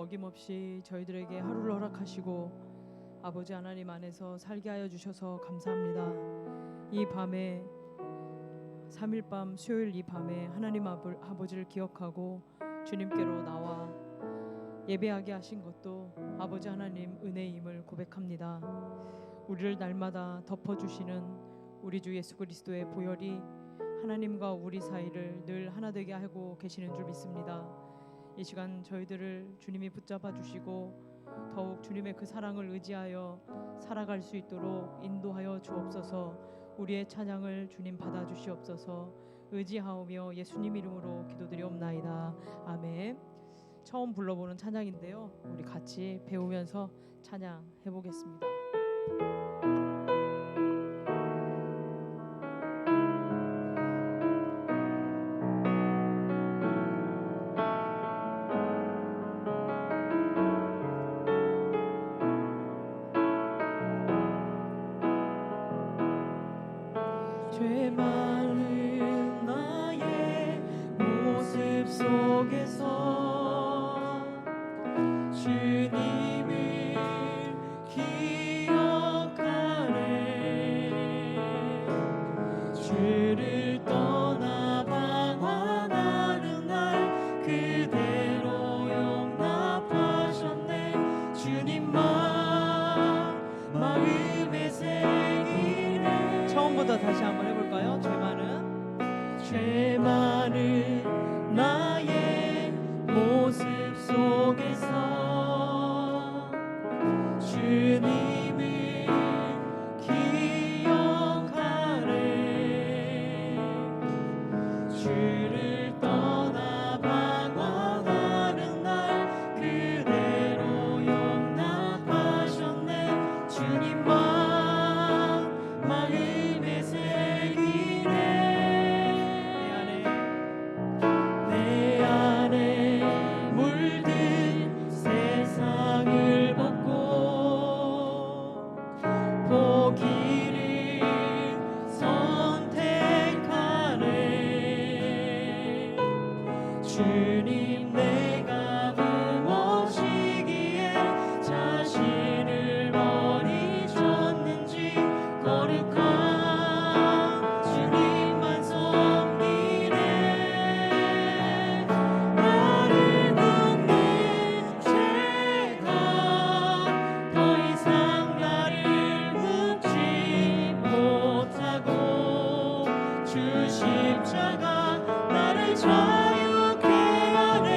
어김없이 저희들에게 하루를 허락하시고 아버지 하나님 안에서 살게 하여 주셔서 감사합니다. 이 밤에 3일 밤 수요일 이 밤에 하나님 아버지를 기억하고 주님께로 나와 예배하게 하신 것도 아버지 하나님 은혜임을 고백합니다. 우리를 날마다 덮어주시는 우리 주 예수 그리스도의 보혈이 하나님과 우리 사이를 늘 하나 되게 하고 계시는 줄 믿습니다. 이 시간 저희들을 주님이 붙잡아 주시고 더욱 주님의 그 사랑을 의지하여 살아갈 수 있도록 인도하여 주옵소서. 우리의 찬양을 주님 받아 주시옵소서. 의지하오며 예수님 이름으로 기도드리옵나이다. 아멘. 처음 불러보는 찬양인데요, 우리 같이 배우면서 찬양해 보겠습니다. 죄 많은 나의 모습 속에서 주님을 기억하네. 주를 떠나 방황하는 날 그대로 용납하셨네. 주님만 마음에 새기네. 처음부터 다시 한번 해볼까요? 죄 많은 나의 모습 속에서 주님을 기억하네. 주를 떠나 방황하는 날 그대로 용납하셨네. 주님만 마음에 새기네. 내 안에 물든 세상을 벗고 보기를 선택하네. 주님 내가 무엇이기에 자신을 버리셨는지 거룩한 주님만 섬기네. 나를 묻는 죄가 더 이상 나를 묶지 못하고 주 십자가 나를 자유케 하네.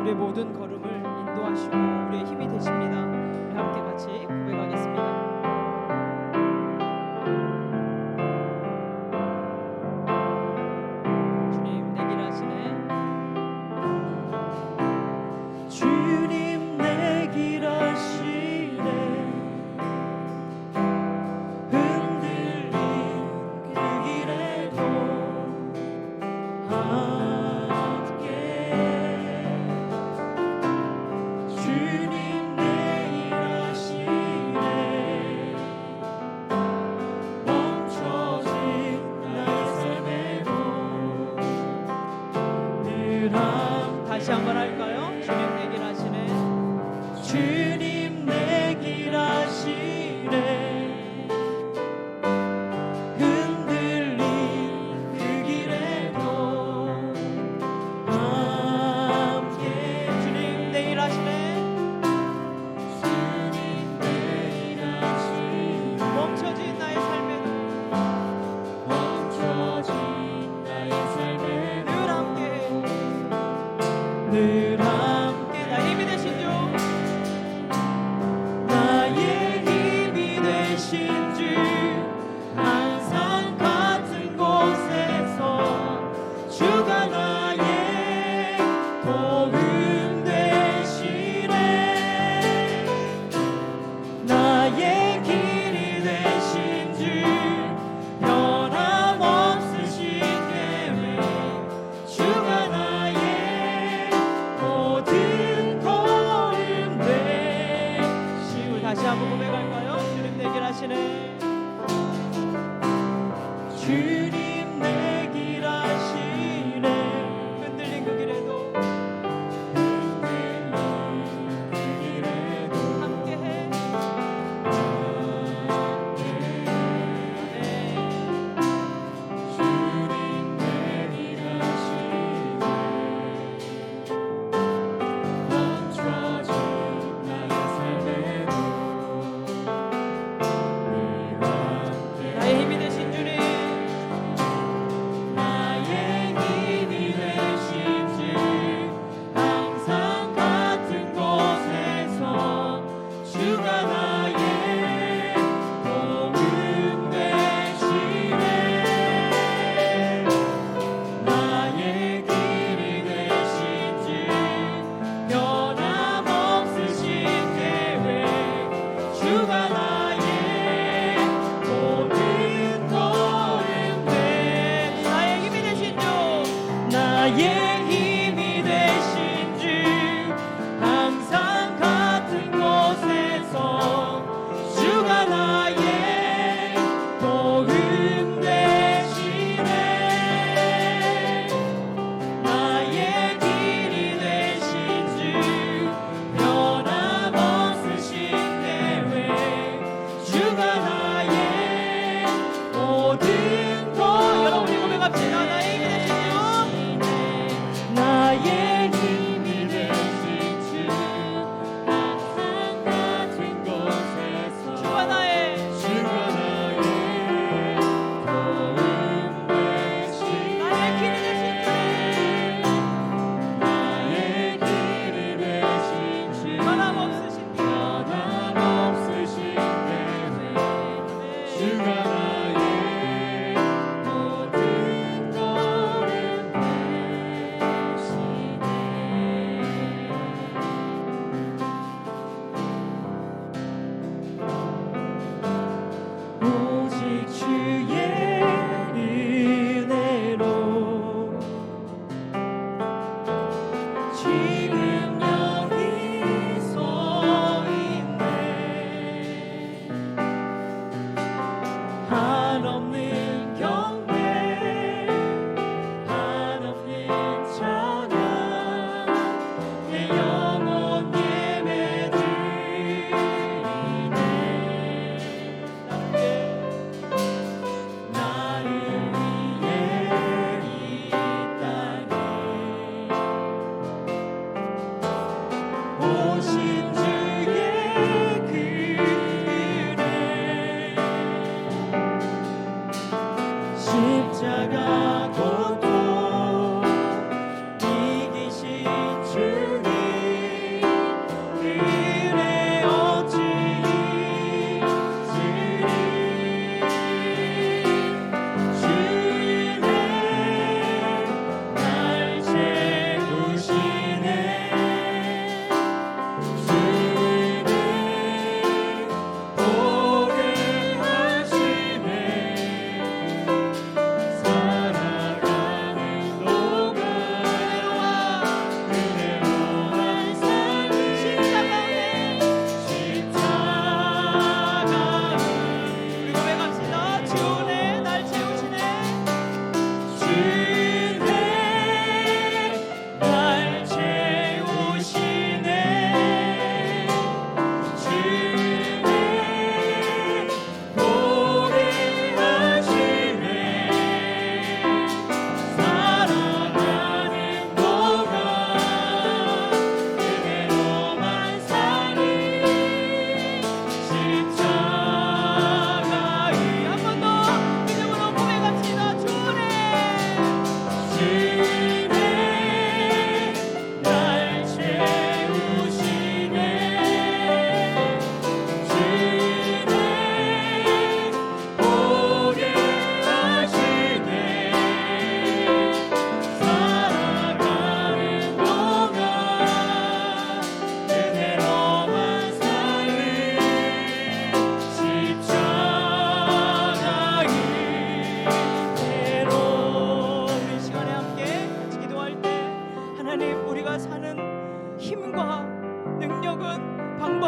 우리의 모든 걸음을 인도하시고 우리의 힘이 되십니다. 우리 함께 같이 고백하겠습니다. 주님 내 길 아시네. 주님 내 길 아시네. 흔들린 그 길에도 함께. 주님 내 길 아시네. 멈춰진 나의 삶에도 늘 다시 한번 할까요? 주님 내 길 아시네. 주님 내 길 아시네. 흔들린 그 길에도 함께. 주님 내 길 아시네. 주님 내 길 아시네. 멈춰진 나의 삶에도 멈춰진 나의 삶에 늘 함께 늘 함께. 나 힘이 되신 주 나의 힘이 되신 주. 항상 같은 곳에서 주가 나의 도움 되시네. 나의 길이 되신 주. 변함없으신 계획. 주가 나의 모든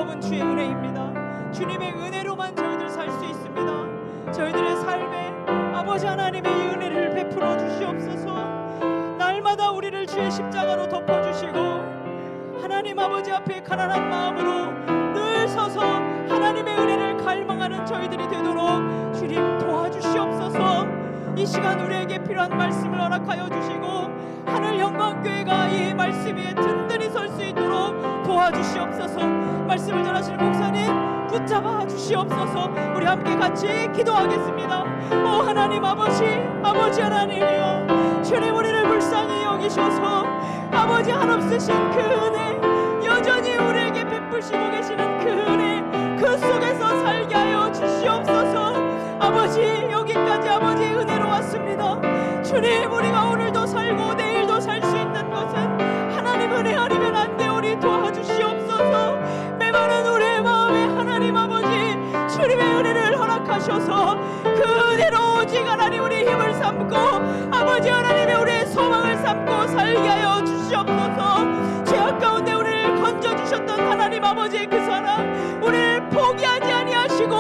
놀라운 주의 은혜입니다. 주님의 은혜로만 저희들 살 수 있습니다. 저희들의 삶에 아버지 하나님의 이 은혜를 베풀어 주시옵소서. 날마다 우리를 주의 십자가로 덮어주시고 하나님 아버지 앞에 가난한 마음으로 늘 서서 하나님의 은혜를 갈망하는 저희들이 되도록 주님 도와주시옵소서. 이 시간 우리에게 필요한 말씀을 허락하여 주시고 하늘 영광교회가 이 말씀 위에 든든히 설 수 있도록 도와주시옵소서. 말씀을 전하시는 목사님 붙잡아 주시옵소서. 우리 함께 같이 기도하겠습니다. 오 하나님 아버지 하나님이여, 주님 우리를 불쌍히 여기셔서 아버지 한없으신 그 은혜, 여전히 우리에게 베푸시고 계시는 그 은혜, 그 속에서 살게 하여 주시옵소서. 아버지 여기까지 아버지의 은혜로 왔습니다. 주님 우리가 오늘도 살고 내일도 살 수 있는 것은 하나님 은혜 아니면 안 되오니 도와주시옵소서. 메마른 우리의 마음에 하나님 아버지 주님의 은혜를 허락하셔서 그 은혜로 오직 하나님 우리 힘을 삼고 아버지 하나님의 우리의 소망을 삼고 살게 하여 주시옵소서. 죄악 가운데 우리를 건져주셨던 하나님 아버지의 그 사랑, 우리를 포기하지 아니하시고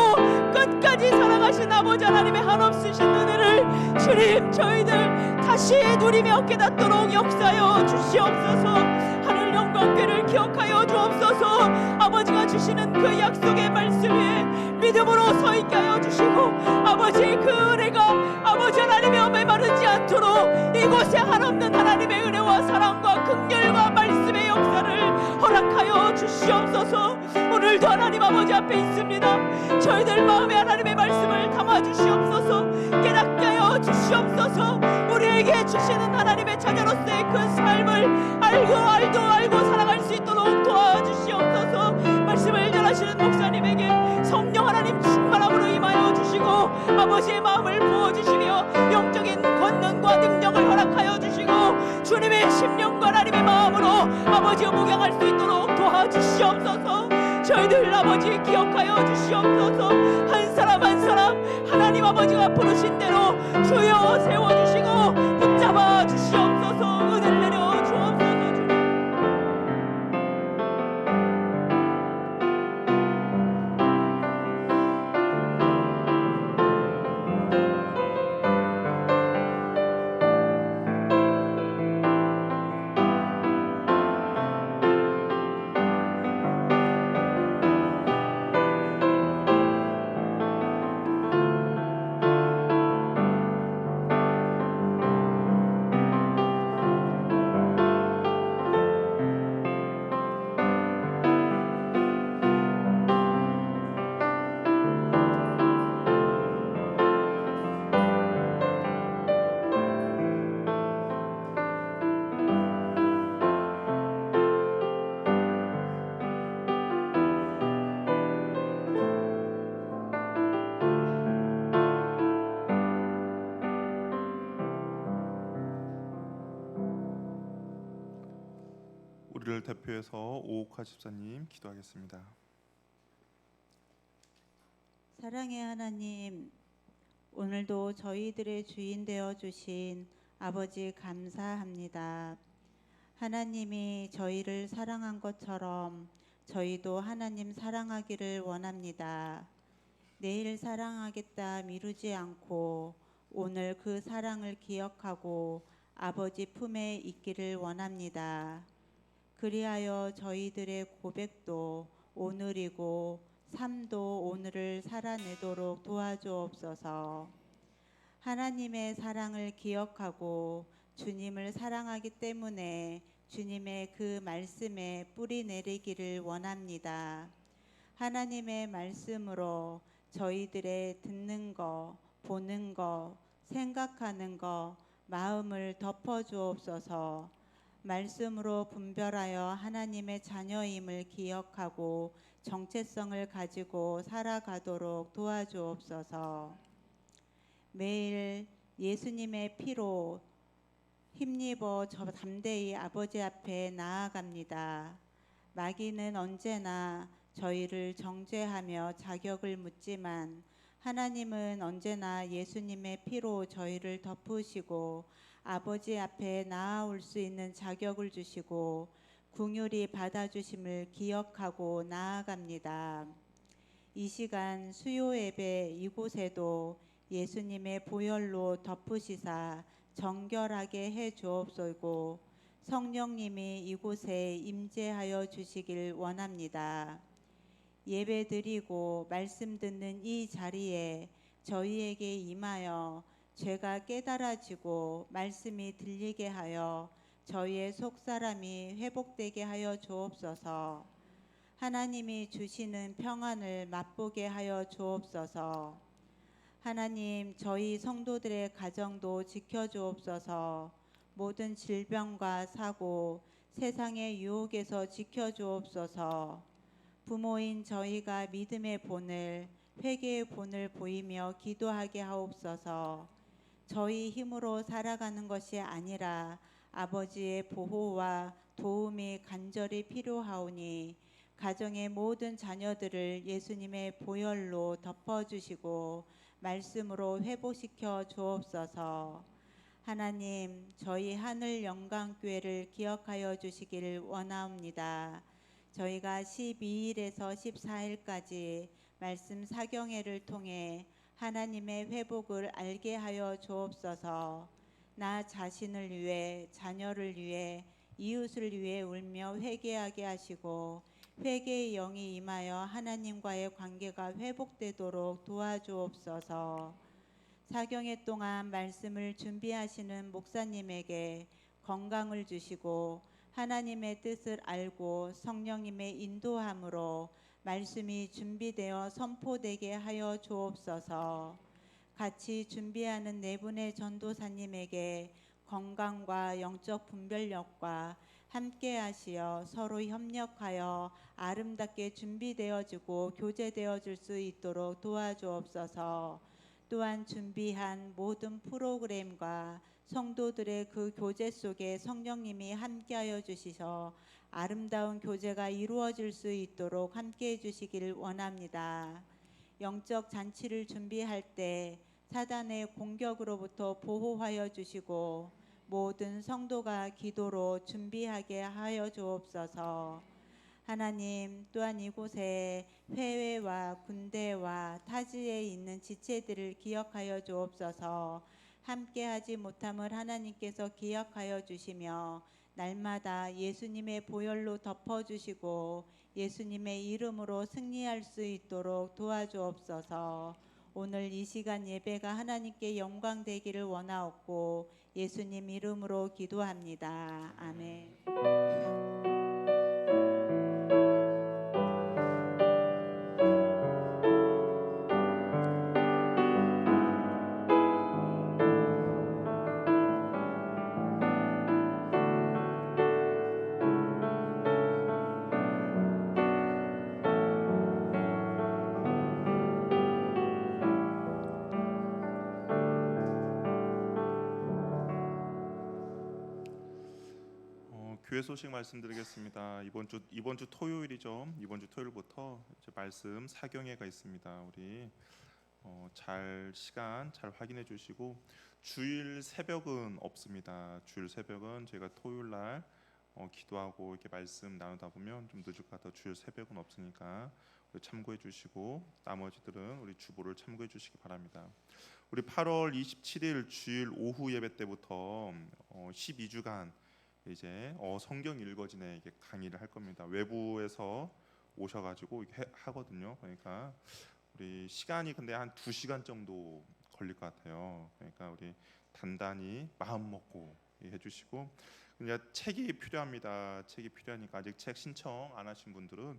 끝까지 사랑하신 아버지 하나님의 한없으신 은혜를 주님 저희들 다시 누리며 깨닫도록 역사하여 주시옵소서. 하늘 영광궤를 기억하여 주옵소서. 아버지가 주시는 그 약속의 말씀 위에 믿음으로 서 있게 하여 주시고 아버지 그 은혜가 아버지 하나님의 메마르지 않도록 이곳에 한없는 하나님의 은혜와 사랑과 긍휼과 말씀의 역사를 허락하여 주시옵소서. 오늘도 하나님 아버지 앞에 있습니다. 저희들 마음에 하나님의 말씀을 담아 주시옵소서. 깨닫게 하여 주시옵소서. 우리에게 주시는 하나님의 자녀로서의 그 삶을 알고 사랑할 수 있도록 도와주시옵소서. 말씀을 전하시는 목사님에게 성령 하나님 충만함으로 임하여 주시고 아버지의 마음을 부어주시며 영적인 권능과 능력을 허락하여 주시고 주님의 심령과 하나님의 마음으로 아버지의 목양할 수 있도록 도와주시옵소서. 저희들 아버지 기억하여 주시옵소서. 한 사람 한 사람 하나님 아버지가 부르신 대로 주여 세워주시고 붙잡아 주시옵소서. 은혜를 내려 주옵소서. 우리를 대표해서 오옥화 집사님 기도하겠습니다. 사랑의 하나님, 오늘도 저희들의 주인 되어 주신 아버지 감사합니다. 하나님이 저희를 사랑한 것처럼 저희도 하나님 사랑하기를 원합니다. 내일 사랑하겠다 미루지 않고 오늘 그 사랑을 기억하고 아버지 품에 있기를 원합니다. 그리하여 저희들의 고백도 오늘이고 삶도 오늘을 살아내도록 도와주옵소서. 하나님의 사랑을 기억하고 주님을 사랑하기 때문에 주님의 그 말씀에 뿌리 내리기를 원합니다. 하나님의 말씀으로 저희들의 듣는 거, 보는 거, 생각하는 거, 마음을 덮어주옵소서. 말씀으로 분별하여 하나님의 자녀임을 기억하고 정체성을 가지고 살아가도록 도와주옵소서. 매일 예수님의 피로 힘입어 저 담대히 아버지 앞에 나아갑니다. 마귀는 언제나 저희를 정죄하며 자격을 묻지만 하나님은 언제나 예수님의 피로 저희를 덮으시고 아버지 앞에 나아올 수 있는 자격을 주시고 긍휼히 받아주심을 기억하고 나아갑니다. 이 시간 수요 예배 이곳에도 예수님의 보혈로 덮으시사 정결하게 해 주옵소고 성령님이 이곳에 임재하여 주시길 원합니다. 예배 드리고 말씀 듣는 이 자리에 저희에게 임하여 죄가 깨달아지고 말씀이 들리게 하여 저희의 속사람이 회복되게 하여 주옵소서. 하나님이 주시는 평안을 맛보게 하여 주옵소서. 하나님, 저희 성도들의 가정도 지켜주옵소서. 모든 질병과 사고, 세상의 유혹에서 지켜주옵소서. 부모인 저희가 믿음의 본을, 회개의 본을 보이며 기도하게 하옵소서. 저희 힘으로 살아가는 것이 아니라 아버지의 보호와 도움이 간절히 필요하오니 가정의 모든 자녀들을 예수님의 보혈로 덮어주시고 말씀으로 회복시켜 주옵소서. 하나님, 저희 하늘 영광교회를 기억하여 주시기를 원하옵니다. 저희가 12일에서 14일까지 말씀 사경회를 통해 하나님의 회복을 알게 하여 주옵소서. 나 자신을 위해, 자녀를 위해, 이웃을 위해 울며 회개하게 하시고 회개의 영이 임하여 하나님과의 관계가 회복되도록 도와주옵소서. 사경회 동안 말씀을 준비하시는 목사님에게 건강을 주시고 하나님의 뜻을 알고 성령님의 인도함으로 말씀이 준비되어 선포되게 하여 주옵소서. 같이 준비하는 네 분의 전도사님에게 건강과 영적 분별력과 함께 하시어 서로 협력하여 아름답게 준비되어지고 교제되어질 수 있도록 도와주옵소서. 또한 준비한 모든 프로그램과 성도들의 그 교제 속에 성령님이 함께하여 주시서 아름다운 교제가 이루어질 수 있도록 함께해 주시기를 원합니다. 영적 잔치를 준비할 때 사단의 공격으로부터 보호하여 주시고 모든 성도가 기도로 준비하게 하여 주옵소서. 하나님, 또한 이곳에 해외와 군대와 타지에 있는 지체들을 기억하여 주옵소서. 함께하지 못함을 하나님께서 기억하여 주시며 날마다 예수님의 보혈로 덮어주시고 예수님의 이름으로 승리할 수 있도록 도와주옵소서. 오늘 이 시간 예배가 하나님께 영광 되기를 원하옵고 예수님 이름으로 기도합니다. 아멘. 교회 소식 말씀드리겠습니다. 이번 주 토요일이죠. 이번 주 토요일부터 이제 말씀 사경회가 있습니다. 우리 시간 잘 확인해 주시고 주일 새벽은 없습니다. 주일 새벽은 제가 토요일 날 기도하고 이렇게 말씀 나누다 보면 좀 늦을 것 같아 주일 새벽은 없으니까 우리 참고해 주시고 나머지들은 우리 주보를 참고해 주시기 바랍니다. 우리 8월 27일 주일 오후 예배 때부터 12주간 이제 성경 읽어지네 이게 강의를 할 겁니다. 외부에서 오셔가지고 이렇게 하거든요. 그러니까 우리 시간이 근데 한 2시간 정도 걸릴 것 같아요. 그러니까 우리 단단히 마음 먹고 해주시고 그냥 책이 필요합니다. 책이 필요하니까 아직 책 신청 안 하신 분들은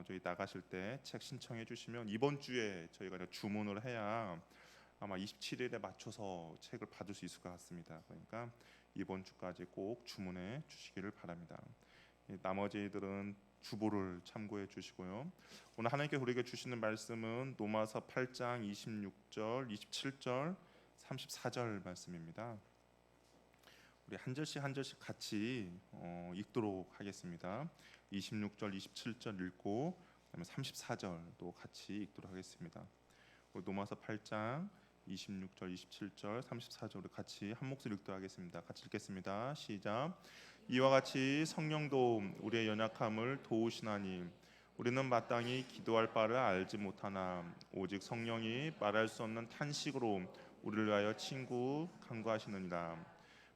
저희 나가실 때 책 신청해 주시면 이번 주에 저희가 주문을 해야 아마 27일에 맞춰서 책을 받을 수 있을 것 같습니다. 그러니까 이번 주까지 꼭 주문해 주시기를 바랍니다. 나머지들은 주보를 참고해 주시고요. 오늘 하나님께 우리에게 주시는 말씀은 로마서 8장 26절, 27절, 34절 말씀입니다. 우리 한 절씩 같이 읽도록 하겠습니다. 26절, 27절 읽고 그다음에 34절도 같이 읽도록 하겠습니다. 로마서 8장 26절, 27절, 34절을 같이 한 목소리 읽도록 하겠습니다. 같이 읽겠습니다. 시작. 이와 같이 성령도 우리의 연약함을 도우시나니 우리는 마땅히 기도할 바를 알지 못하나 오직 성령이 말할 수 없는 탄식으로 우리를 위하여 간구하시느니라.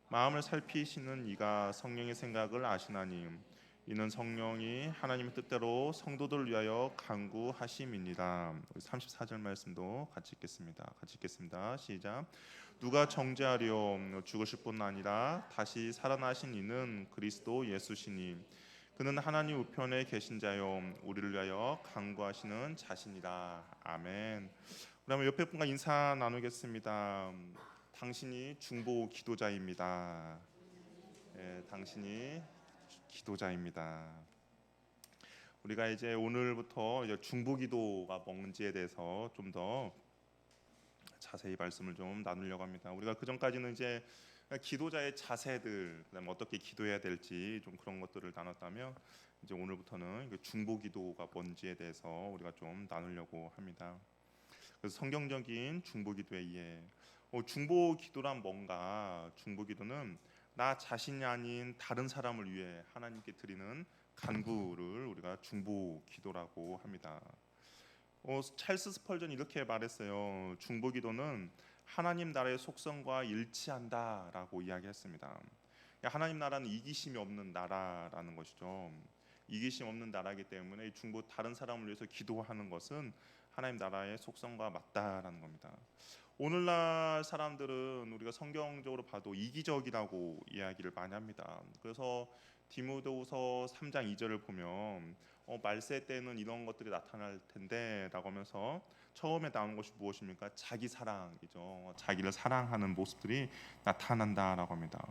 마음을 살피시는 이가 성령의 생각을 아시나니 이는 성령이 하나님의 뜻대로 성도들을 위하여 간구하심이니라. 34절 말씀도 같이 읽겠습니다. 시작. 누가 정죄하려 죽으실 뿐 아니라 다시 살아나신 이는 그리스도 예수시니 그는 하나님 우편에 계신 자요 우리를 위하여 간구하시는 자신이라. 아멘. 그러면 옆에 분과 인사 나누겠습니다. 당신이 중보 기도자입니다. 당신이 기도자입니다. 우리가 이제 오늘부터 이제 중보 기도가 뭔지에 대해서 좀 더 자세히 말씀을 좀 나누려고 합니다. 우리가 그 전까지는 이제 기도자의 자세들, 그다음에 어떻게 기도해야 될지 좀 그런 것들을 나눴다면 이제 오늘부터는 중보 기도가 뭔지에 대해서 우리가 좀 나누려고 합니다. 그래서 성경적인 중보 기도의 이해. 중보 기도란 뭔가? 중보 기도는 나 자신이 아닌 다른 사람을 위해 하나님께 드리는 간구를 우리가 중보 기도라고 합니다. 찰스 스펄전이 이렇게 말했어요. 중보 기도는 하나님 나라의 속성과 일치한다라고 이야기했습니다. 하나님 나라는 이기심이 없는 나라라는 것이죠. 이기심 없는 나라이기 때문에 중보 다른 사람을 위해서 기도하는 것은 하나님 나라의 속성과 맞다라는 겁니다. 오늘날 사람들은 우리가 성경적으로 봐도 이기적이라고 이야기를 많이 합니다. 그래서 디모데후서 3장 2절을 보면 말세 때는 이런 것들이 나타날 텐데라고 하면서 처음에 나오는 것이 무엇입니까? 자기 사랑이죠. 자기를 사랑하는 모습들이 나타난다라고 합니다.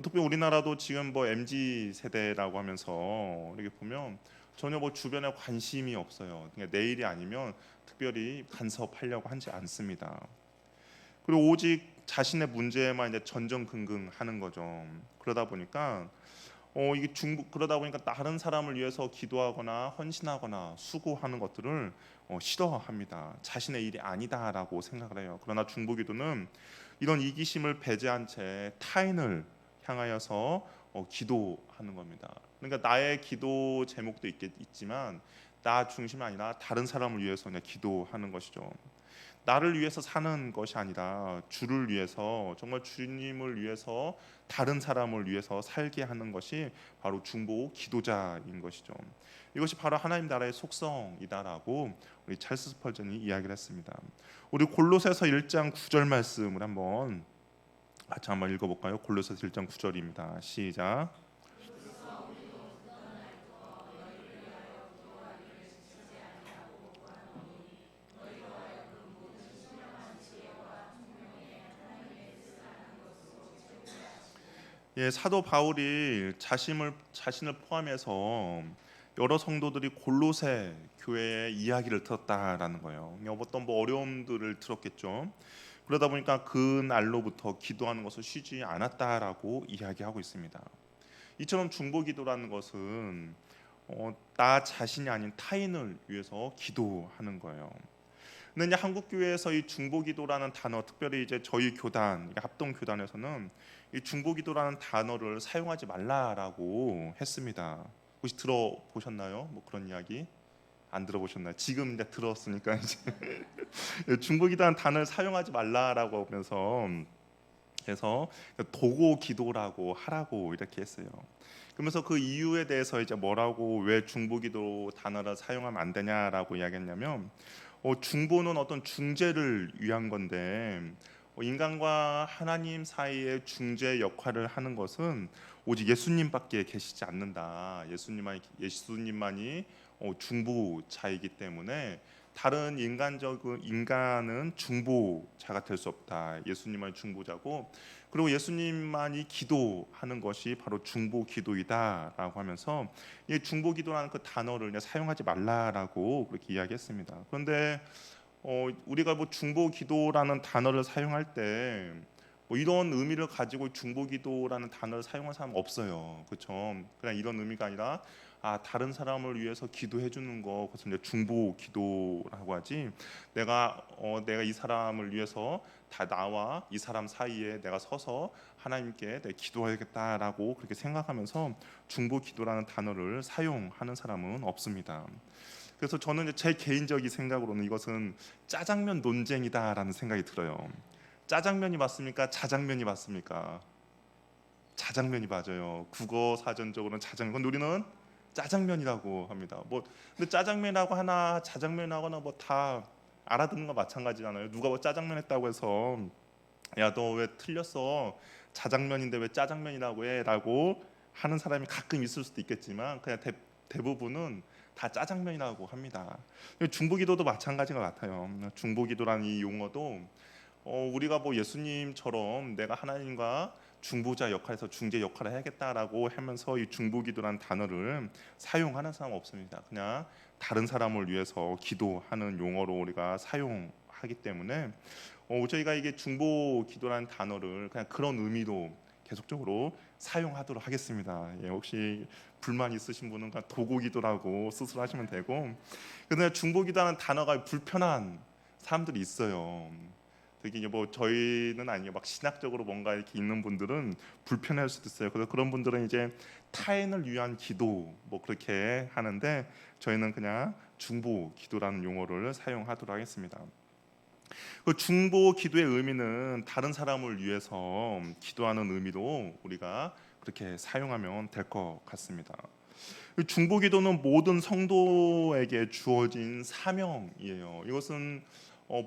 특히 우리나라도 지금 MZ 세대라고 하면서 이렇게 보면 전혀 주변에 관심이 없어요. 그러니까 내일이 아니면 특별히 간섭하려고 하지 않습니다. 그리고 오직 자신의 문제에만 이제 전전긍긍하는 거죠. 그러다 보니까 그러다 보니까 다른 사람을 위해서 기도하거나 헌신하거나 수고하는 것들을 싫어합니다. 자신의 일이 아니다라고 생각을 해요. 그러나 중보기도는 이런 이기심을 배제한 채 타인을 향하여서 기도하는 겁니다. 그러니까 나의 기도 제목도 있지만 나 중심이 아니라 다른 사람을 위해서 그냥 기도하는 것이죠. 나를 위해서 사는 것이 아니라 주를 위해서, 정말 주님을 위해서 다른 사람을 위해서 살게 하는 것이 바로 중보 기도자인 것이죠. 이것이 바로 하나님 나라의 속성이다라고 우리 찰스 스펄전이 이야기를 했습니다. 우리 골로새서 1장 9절 말씀을 같이 한번 읽어볼까요? 골로새서 1장 9절입니다. 시작. 사도 바울이 자신을 포함해서 여러 성도들이 골로새 교회의 이야기를 들었다라는 거예요. 어떤 어려움들을 들었겠죠. 그러다 보니까 그 날로부터 기도하는 것을 쉬지 않았다라고 이야기하고 있습니다. 이처럼 중보기도라는 것은 나 자신이 아닌 타인을 위해서 기도하는 거예요. 근데 이제 한국 교회에서 이 중보기도라는 단어, 특별히 이제 저희 교단, 합동 교단에서는 이 중보기도라는 단어를 사용하지 말라라고 했습니다. 혹시 들어보셨나요? 그런 이야기 안 들어보셨나요? 지금 이제 들었으니까 이제 중보기도라는 단어를 사용하지 말라라고 하면서 그래서 도고 기도라고 하라고 이렇게 했어요. 그러면서 그 이유에 대해서 이제 뭐라고 왜 중보기도 단어를 사용하면 안 되냐라고 이야기했냐면 중보는 어떤 중재를 위한 건데 인간과 하나님 사이의 중재 역할을 하는 것은 오직 예수님밖에 계시지 않는다. 예수님만이 중보자이기 때문에 다른 인간은 중보자가 될 수 없다. 예수님만이 중보자고, 그리고 예수님만이 기도하는 것이 바로 중보 기도이다라고 하면서 이 중보 기도라는 그 단어를 사용하지 말라라고 그렇게 이야기했습니다. 그런데 우리가 중보 기도라는 단어를 사용할 때 이런 의미를 가지고 중보 기도라는 단어를 사용한 사람 없어요. 그렇죠? 그냥 이런 의미가 아니라 다른 사람을 위해서 기도해 주는 거, 그것은 이제 중보 기도라고 하지. 내가 이 사람을 위해서 다 나와 이 사람 사이에 내가 서서 하나님께 내 기도하겠다라고 그렇게 생각하면서 중보 기도라는 단어를 사용하는 사람은 없습니다. 그래서 저는 이제 제 개인적인 생각으로는 이것은 짜장면 논쟁이다라는 생각이 들어요. 짜장면이 맞습니까? 자장면이 맞습니까? 자장면이 맞아요. 국어 사전적으로는 자장면. 우리는 짜장면이라고 합니다. 근데 짜장면하고 하나 자장면하고 하나 다 알아듣는 거 마찬가지잖아요. 누가 짜장면 했다고 해서 야 너 왜 틀렸어? 자장면인데 왜 짜장면이라고 해?라고 하는 사람이 가끔 있을 수도 있겠지만 그냥 대부분은 다 짜장면이라고 합니다. 중보기도도 마찬가지인 것 같아요. 중보기도라는 이 용어도 우리가 예수님처럼 내가 하나님과 중보자 역할에서 중재 역할을 해야겠다라고 하면서 이 중보기도라는 단어를 사용하는 사람 없습니다. 그냥 다른 사람을 위해서 기도하는 용어로 우리가 사용하기 때문에 저희가 이게 중보기도라는 단어를 그냥 그런 의미로 계속적으로 사용하도록 하겠습니다. 혹시 불만 있으신 분은 그냥 도구기도라고 스스로 하시면 되고, 근데 중보기도라는 단어가 불편한 사람들이 있어요. 되게 저희는 아니에요. 막 신학적으로 뭔가 이렇게 있는 분들은 불편할 수도 있어요. 그래서 그런 분들은 이제 타인을 위한 기도 그렇게 하는데 저희는 그냥 중보 기도라는 용어를 사용하도록 하겠습니다. 그 중보 기도의 의미는 다른 사람을 위해서 기도하는 의미로 우리가 그렇게 사용하면 될 것 같습니다. 중보 기도는 모든 성도에게 주어진 사명이에요. 이것은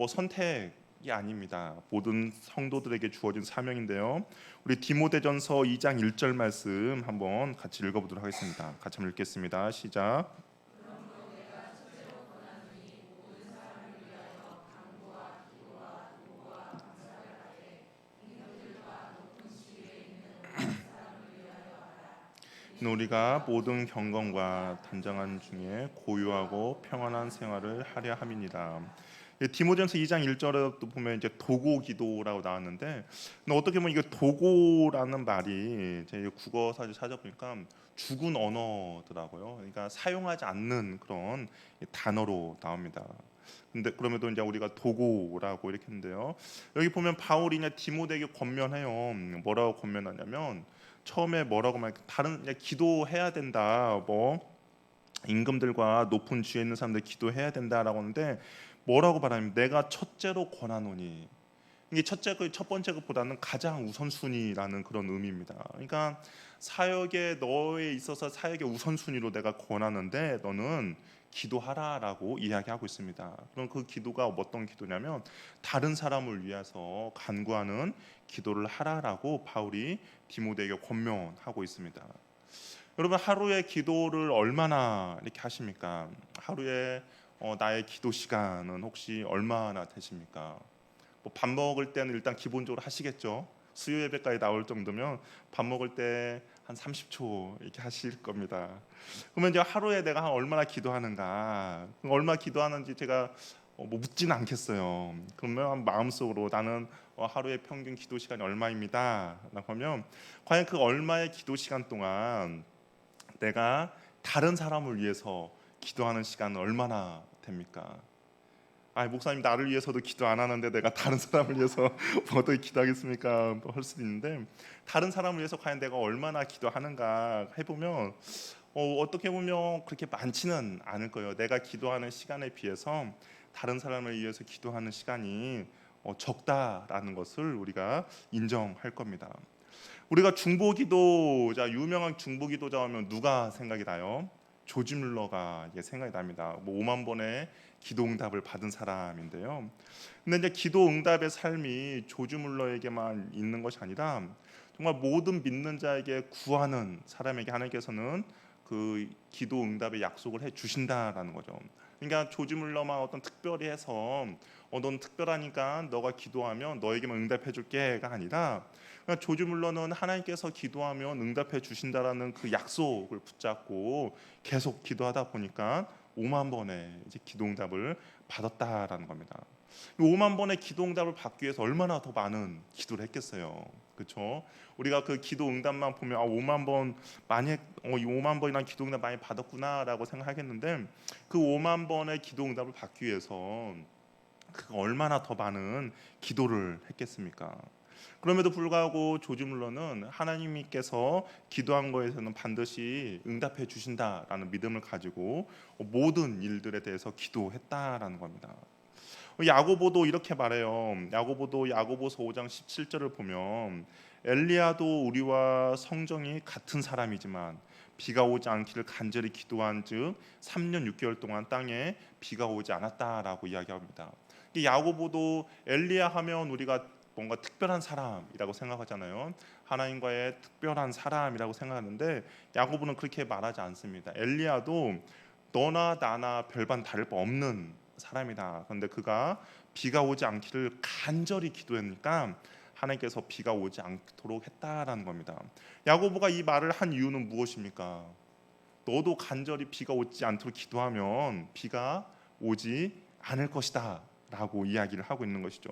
선택이 아닙니다. 모든 성도들에게 주어진 사명인데요. 우리 디모데전서 2장 1절 말씀 한번 같이 읽어보도록 하겠습니다. 같이 한번 읽겠습니다. 시작. 우리가 모든 경건과 단정한 중에 고요하고 평안한 생활을 하려 함이니라. 디모데전서 2장 1절에도 보면 이제 도고 기도라고 나왔는데, 근데 어떻게 보면 이거 도고라는 말이 제 국어 사전 찾아보니까 죽은 언어더라고요. 그러니까 사용하지 않는 그런 단어로 나옵니다. 근데 그럼에도 이제 우리가 도고라고 이렇게 했는데요. 여기 보면 바울이 디모데에게 권면해요. 뭐라고 권면하냐면 처음에 뭐라고 다른 기도해야 된다. 임금들과 높은 지혜 있는 사람들 기도해야 된다라고 하는데 뭐라고 말하냐면 내가 첫째로 권하노니. 이게 첫 번째 것보다는 가장 우선순위라는 그런 의미입니다. 그러니까 사역에 너에 있어서 사역의 우선순위로 내가 권하는데 너는 기도하라라고 이야기하고 있습니다. 그럼 그 기도가 어떤 기도냐면 다른 사람을 위해서 간구하는 기도를 하라라고 바울이 디모데에게 권면하고 있습니다. 여러분 하루에 기도를 얼마나 이렇게 하십니까? 하루에 나의 기도 시간은 혹시 얼마나 되십니까? 밥 먹을 때는 일단 기본적으로 하시겠죠. 수요 예배까지 나올 정도면 밥 먹을 때 한 30초 이렇게 하실 겁니다. 그러면 이제 하루에 내가 얼마나 기도하는가, 얼마 기도하는지 제가 묻지는 않겠어요. 그러면 마음속으로 나는 하루에 평균 기도 시간이 얼마입니다. 라고 하면 과연 그 얼마의 기도 시간 동안 내가 다른 사람을 위해서 기도하는 시간은 얼마나 됩니까? 목사님 나를 위해서도 기도 안 하는데 내가 다른 사람을 위해서 어떻게 기도하겠습니까? 할 수도 있는데 다른 사람을 위해서 과연 내가 얼마나 기도하는가 해보면 어떻게 보면 그렇게 많지는 않을 거예요. 내가 기도하는 시간에 비해서 다른 사람을 위해서 기도하는 시간이 적다라는 것을 우리가 인정할 겁니다. 우리가 중보기도자, 유명한 중보기도자 하면 누가 생각이 나요? 조지 뮬러가 생각이 납니다. 5만 번의 기도응답을 받은 사람인데요. 근데 이제 기도응답의 삶이 조지 뮬러에게만 있는 것이 아니라 정말 모든 믿는 자에게 구하는 사람에게 하나님께서는 그 기도응답의 약속을 해 주신다라는 거죠. 그러니까 조지 뮬러만 어떤 특별히 해서 넌 특별하니까 너가 기도하면 너에게만 응답해 줄게가 아니라 그러니까 조지 뮬러는 하나님께서 기도하면 응답해 주신다라는 그 약속을 붙잡고 계속 기도하다 보니까 5만 번의 기도응답을 받았다라는 겁니다. 이 5만 번의 기도 응답을 받기 위해서 얼마나 더 많은 기도를 했겠어요. 그렇죠? 우리가 그 기도 응답만 보면 5만 번 많이 이 5만 번이나 기도 응답 많이 받았구나라고 생각하겠는데, 그 5만 번의 기도 응답을 받기 위해서 그 얼마나 더 많은 기도를 했겠습니까? 그럼에도 불구하고 조지 물러는 하나님께서 기도한 거에서는 반드시 응답해 주신다라는 믿음을 가지고 모든 일들에 대해서 기도했다라는 겁니다. 야고보도 이렇게 말해요. 야고보서 5장 17절을 보면 엘리야도 우리와 성정이 같은 사람이지만 비가 오지 않기를 간절히 기도한즉 3년 6개월 동안 땅에 비가 오지 않았다라고 이야기합니다. 야고보도 엘리야 하면 우리가 뭔가 특별한 사람이라고 생각하잖아요. 하나님과의 특별한 사람이라고 생각하는데 야고보는 그렇게 말하지 않습니다. 엘리야도 너나 나나 별반 다를 바 없는 사람이다. 그런데 그가 비가 오지 않기를 간절히 기도하니까 하나님께서 비가 오지 않도록 했다라는 겁니다. 야고보가 이 말을 한 이유는 무엇입니까? 너도 간절히 비가 오지 않도록 기도하면 비가 오지 않을 것이다 라고 이야기를 하고 있는 것이죠.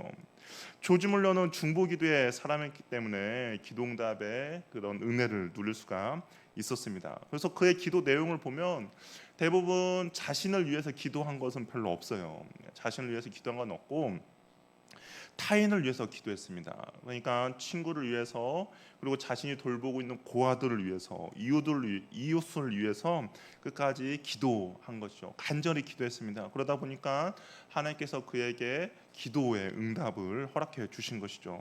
조지 물러는 중보기도의 사람이기 때문에 기도응답의 그런 은혜를 누릴 수가 있었습니다. 그래서 그의 기도 내용을 보면 대부분 자신을 위해서 기도한 것은 별로 없어요. 자신을 위해서 기도한 건 없고 타인을 위해서 기도했습니다. 그러니까 친구를 위해서, 그리고 자신이 돌보고 있는 고아들을 위해서, 이웃을 위해서 끝까지 기도한 것이죠. 간절히 기도했습니다. 그러다 보니까 하나님께서 그에게 기도의 응답을 허락해 주신 것이죠.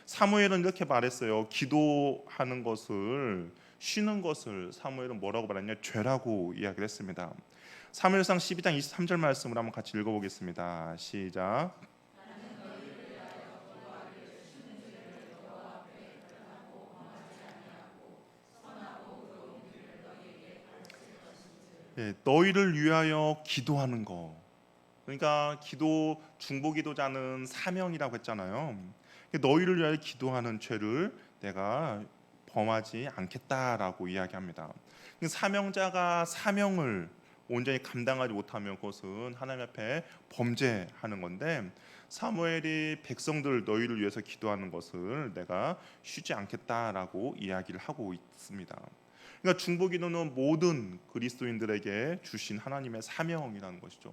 사무엘은 이렇게 말했어요. 기도하는 것을, 쉬는 것을 사무엘은 뭐라고 말했냐? 죄라고 이야기를 했습니다. 사무엘상 12장 23절 말씀을 한번 같이 읽어보겠습니다. 시작. 너희를 위하여 기도하는 거. 그러니까 기도, 중보기도자는 사명이라고 했잖아요. 너희를 위하여 기도하는 죄를 내가 범하지 않겠다라고 이야기합니다. 사명자가 사명을 온전히 감당하지 못하면 그것은 하나님 앞에 범죄하는 건데, 사무엘이 백성들 너희를 위해서 기도하는 것을 내가 쉬지 않겠다라고 이야기를 하고 있습니다. 그러니까 중보기도는 모든 그리스도인들에게 주신 하나님의 사명이라는 것이죠.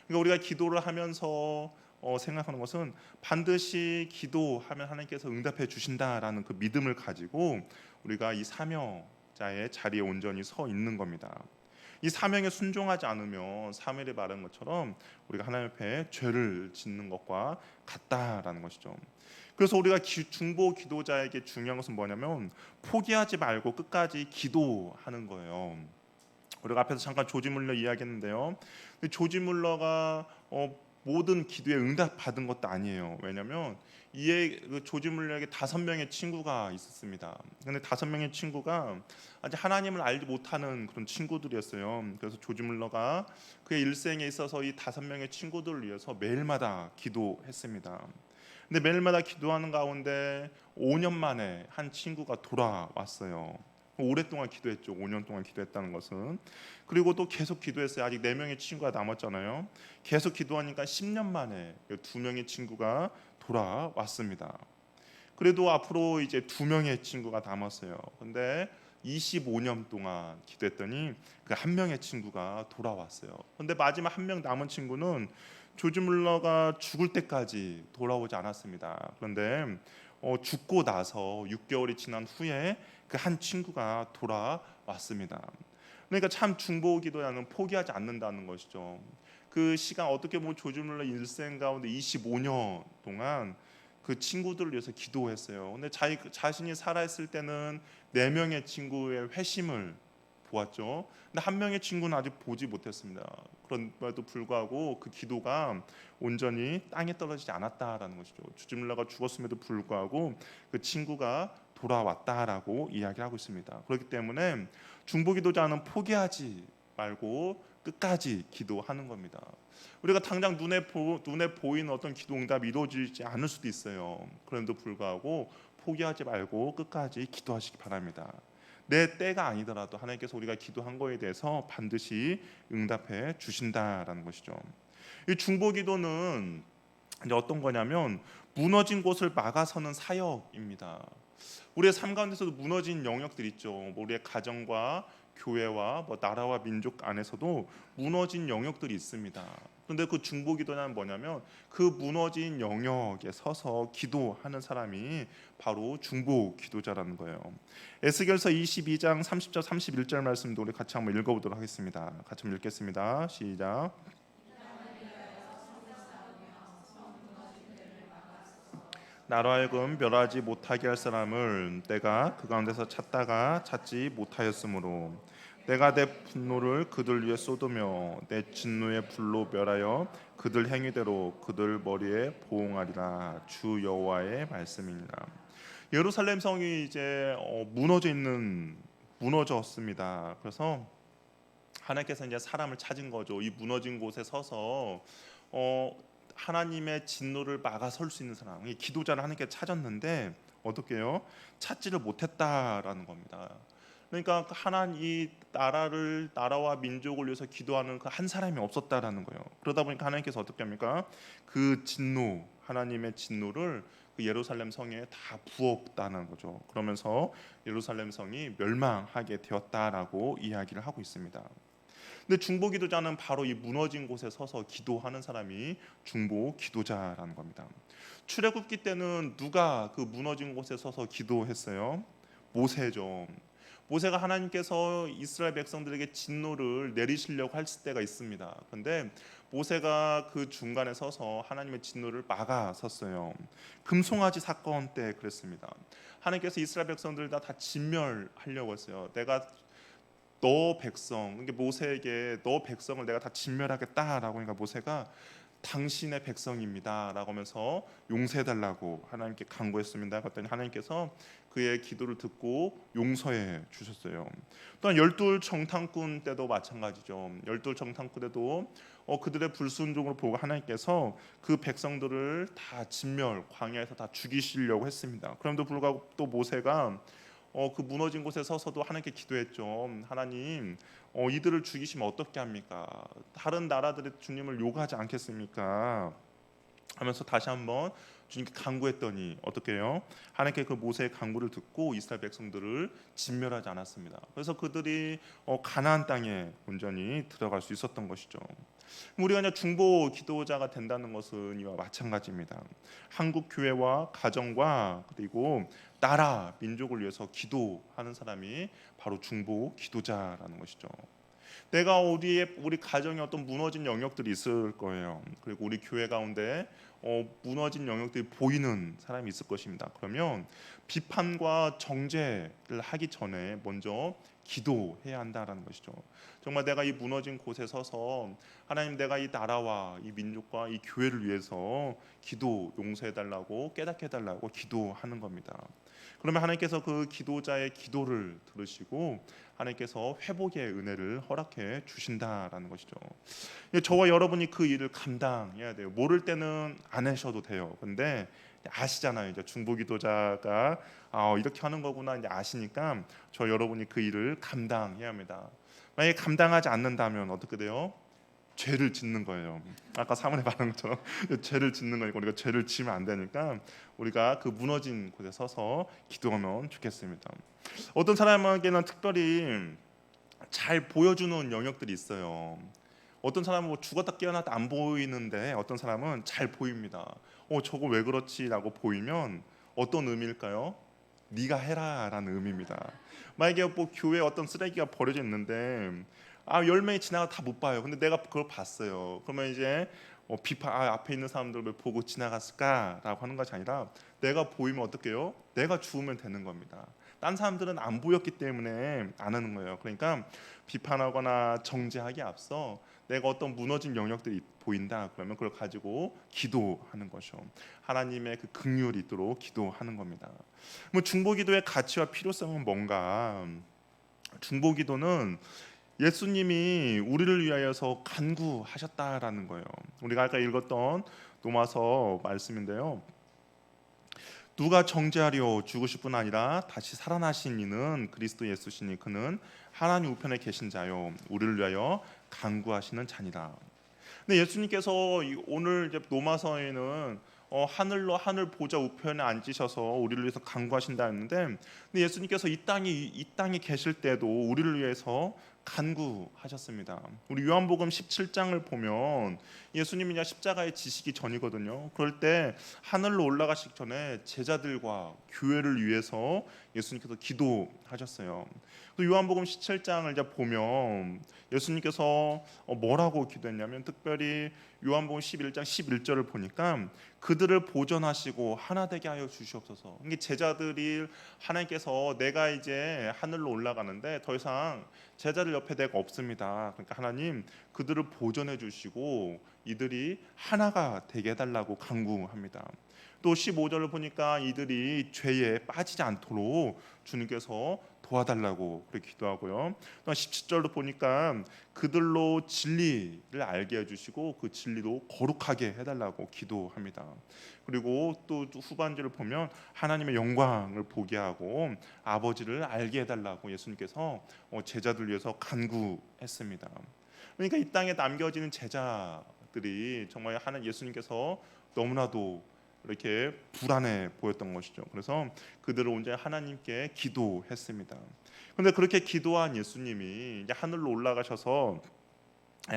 그러니까 우리가 기도를 하면서 생각하는 것은 반드시 기도하면 하나님께서 응답해 주신다라는 그 믿음을 가지고 우리가 이 사명자의 자리에 온전히 서 있는 겁니다. 이 사명에 순종하지 않으면 사무엘이 말한 것처럼 우리가 하나님 앞에 죄를 짓는 것과 같다라는 것이죠. 그래서 우리가 중보 기도자에게 중요한 것은 뭐냐면 포기하지 말고 끝까지 기도하는 거예요. 우리가 앞에서 잠깐 조지 물러 이야기했는데요. 조지 물러가 모든 기도에 응답 받은 것도 아니에요. 왜냐하면 조지 물러에게 5명의 친구가 있었습니다. 근데 5명의 친구가 아직 하나님을 알지 못하는 그런 친구들이었어요. 그래서 조지 물러가 그의 일생에 있어서 이 5명의 친구들을 위해서 매일마다 기도했습니다. 근데 매일마다 기도하는 가운데 5년 만에 한 친구가 돌아왔어요. 오랫동안 기도했죠. 5년 동안 기도했다는 것은. 그리고 또 계속 기도했어요. 아직 4명의 친구가 남았잖아요. 계속 기도하니까 10년 만에 2명의 친구가 돌아왔습니다. 그래도 앞으로 이제 2명의 친구가 남았어요. 근데 25년 동안 기도했더니 그 1명의 친구가 돌아왔어요. 근데 마지막 1명 남은 친구는 조지 물러가 죽을 때까지 돌아오지 않았습니다. 그런데 죽고 나서 6개월이 지난 후에 그 한 친구가 돌아왔습니다. 그러니까 참 중보기도자는 포기하지 않는다는 것이죠. 그 시간 어떻게 보면 조지 물러 일생 가운데 25년 동안 그 친구들을 위해서 기도했어요. 근데 자신이 살아있을 때는 4명의 친구의 회심을 보았죠. 근데 1명의 친구는 아직 보지 못했습니다. 그런데도 불구하고 그 기도가 온전히 땅에 떨어지지 않았다라는 것이죠. 조지 물러가 죽었음에도 불구하고 그 친구가 돌아왔다라고 이야기하고 있습니다. 그렇기 때문에 중보기도자는 포기하지 말고 끝까지 기도하는 겁니다. 우리가 당장 눈에 보이는 어떤 기도 응답이 이루어지지 않을 수도 있어요. 그런데도 불구하고 포기하지 말고 끝까지 기도하시기 바랍니다. 내 때가 아니더라도 하나님께서 우리가 기도한 거에 대해서 반드시 응답해 주신다라는 것이죠. 이 중보기도는 이제 어떤 거냐면 무너진 곳을 막아서는 사역입니다. 우리의 삶 가운데서도 무너진 영역들 있죠. 뭐 우리의 가정과 교회와 뭐 나라와 민족 안에서도 무너진 영역들이 있습니다. 그런데 그 중보기도는 뭐냐면 그 무너진 영역에 서서 기도하는 사람이 바로 중보기도자라는 거예요. 에스겔서 22장 30절 31절 말씀도 우리 같이 한번 읽어보도록 하겠습니다. 같이 한번 읽겠습니다. 시작. 나로 하여금 멸하지 못하게 할 사람을 내가 그 가운데서 찾다가 찾지 못하였으므로 내가 내 분노를 그들 위에 쏟으며 내 진노의 불로 멸하여 그들 행위대로 그들 머리에 보응하리라. 주 여호와의 말씀입니다. 예루살렘 성이 이제 무너졌습니다. 그래서 하나님께서 이제 사람을 찾은 거죠. 이 무너진 곳에 서서 하나님의 진노를 막아설 수 있는 사람, 이 기도자를 하나님께 찾았는데 어떻게 해요? 찾지를 못했다라는 겁니다. 그러니까 이 나라와 민족을 위해서 기도하는 그 한 사람이 없었다라는 거예요. 그러다 보니까 하나님께서 어떻게 합니까? 그 진노, 하나님의 진노를 그 예루살렘 성에 다 부었다는 거죠. 그러면서 예루살렘 성이 멸망하게 되었다라고 이야기를 하고 있습니다. 근데 중보 기도자는 바로 이 무너진 곳에 서서 기도하는 사람이 중보 기도자라는 겁니다. 출애굽기 때는 누가 그 무너진 곳에 서서 기도했어요? 모세죠. 모세가 하나님께서 이스라엘 백성들에게 진노를 내리시려고 할 때가 있습니다. 그런데 모세가 그 중간에 서서 하나님의 진노를 막아섰어요. 금송아지 사건 때 그랬습니다. 하나님께서 이스라엘 백성들 다 진멸하려고 했어요. 내가 너 백성, 그러니까 모세에게 너 백성을 내가 다 진멸하겠다라고 하니까 모세가 당신의 백성입니다라고 하면서 용서해달라고 하나님께 간구했습니다. 그랬더니 하나님께서 그의 기도를 듣고 용서해 주셨어요. 또한 열둘 정탐꾼 때도 마찬가지죠. 열둘 정탐꾼 때도 그들의 불순종을 보고 하나님께서 그 백성들을 다 진멸, 광야에서 다 죽이시려고 했습니다. 그럼에도 불구하고 또 모세가 그 무너진 곳에 서서도 하나님께 기도했죠. 하나님, 이들을 죽이시면 어떻게 합니까? 다른 나라들의 주님을 요구하지 않겠습니까? 하면서 다시 한번 주님께 간구했더니 어떻게 해요? 하나님께 그 모세의 간구를 듣고 이스라엘 백성들을 진멸하지 않았습니다. 그래서 그들이 가나안 땅에 온전히 들어갈 수 있었던 것이죠. 우리가 이제 중보 기도자가 된다는 것은 이와 마찬가지입니다. 한국 교회와 가정과 그리고 나라 민족을 위해서 기도하는 사람이 바로 중보 기도자라는 것이죠. 내가 우리 가정에 어떤 무너진 영역들이 있을 거예요. 그리고 우리 교회 가운데 무너진 영역들이 보이는 사람이 있을 것입니다. 그러면 비판과 정죄를 하기 전에 먼저 기도해야 한다라는 것이죠. 정말 내가 이 무너진 곳에 서서 하나님, 내가 이 나라와 이 민족과 이 교회를 위해서 용서해달라고 깨닫게 해달라고 기도하는 겁니다. 그러면 하나님께서 그 기도자의 기도를 들으시고 하나님께서 회복의 은혜를 허락해 주신다라는 것이죠. 저와 여러분이 그 일을 감당해야 돼요. 모를 때는 안 하셔도 돼요. 근데 아시잖아요. 이제 중보기도자가 이렇게 하는 거구나 이제 아시니까 저 여러분이 그 일을 감당해야 합니다. 만약에 감당하지 않는다면 어떻게 돼요? 죄를 짓는 거예요. 아까 사문에 말한 것처럼 죄를 짓는 거니까 우리가 죄를 지면 안 되니까 우리가 그 무너진 곳에 서서 기도하면 좋겠습니다. 어떤 사람에게는 특별히 잘 보여주는 영역들이 있어요. 어떤 사람은 뭐 죽었다 깨어났다 안 보이는데 어떤 사람은 잘 보입니다. 저거 왜 그렇지라고 보이면 어떤 의미일까요? 네가 해라라는 의미입니다. 만약에 뭐 교회에 어떤 쓰레기가 버려져 있는데 10명이 지나가 다 못 봐요. 근데 내가 그걸 봤어요. 그러면 이제 비판, 앞에 있는 사람들 왜 보고 지나갔을까라고 하는 것이 아니라 내가 보이면 어떻게 해요? 내가 죽으면 되는 겁니다. 딴 사람들은 안 보였기 때문에 안 하는 거예요. 그러니까 비판하거나 정죄하기 앞서 내가 어떤 무너진 영역들이 보인다 그러면 그걸 가지고 기도하는 것이죠. 하나님의 그 긍휼이 있도록 기도하는 겁니다. 뭐 중보기도의 가치와 필요성은 뭔가? 중보기도는 예수님이 우리를 위하여서 간구하셨다라는 거예요. 우리가 아까 읽었던 로마서 말씀인데요. 누가 정죄하려 죽으실 뿐 아니라 다시 살아나신 이는 그리스도 예수시니 그는 하나님 우편에 계신 자요 우리를 위하여 간구하시는 자니라. 근데 예수님께서 오늘 이제 로마서에는 하늘 보좌 우편에 앉으셔서 우리를 위해서 간구하신다 했는데, 근데 예수님께서 이 땅에 계실 때도 우리를 위해서 간구하셨습니다. 우리 요한복음 17장을 보면 예수님이 이제 십자가에 지시기 전이거든요. 그럴 때 하늘로 올라가시기 전에 제자들과 교회를 위해서 예수님께서 기도하셨어요. 또 요한복음 17장을 이제 보면 예수님께서 뭐라고 기도했냐면, 특별히 요한복음 11장 11절을 보니까 그들을 보존하시고 하나 되게 하여 주시옵소서. 이게 제자들이 하나님께서 내가 이제 하늘로 올라가는데 더 이상 제자들 옆에 내가 없습니다. 그러니까 하나님 그들을 보존해 주시고 이들이 하나가 되게 해달라고 간구합니다. 또 15절을 보니까 이들이 죄에 빠지지 않도록 주님께서 도와달라고 그렇게 기도하고요. 또 17절도 보니까 그들로 진리를 알게 해주시고 그 진리로 거룩하게 해달라고 기도합니다. 그리고 또 후반절을 보면 하나님의 영광을 보게 하고 아버지를 알게 해달라고 예수님께서 제자들 위해서 간구했습니다. 그러니까 이 땅에 남겨지는 제자들이 정말 예수님께서 너무나도 이렇게 불안해 보였던 것이죠. 그래서 그들을 온전히 하나님께 기도했습니다. 그런데 그렇게 기도한 예수님이 이제 하늘로 올라가셔서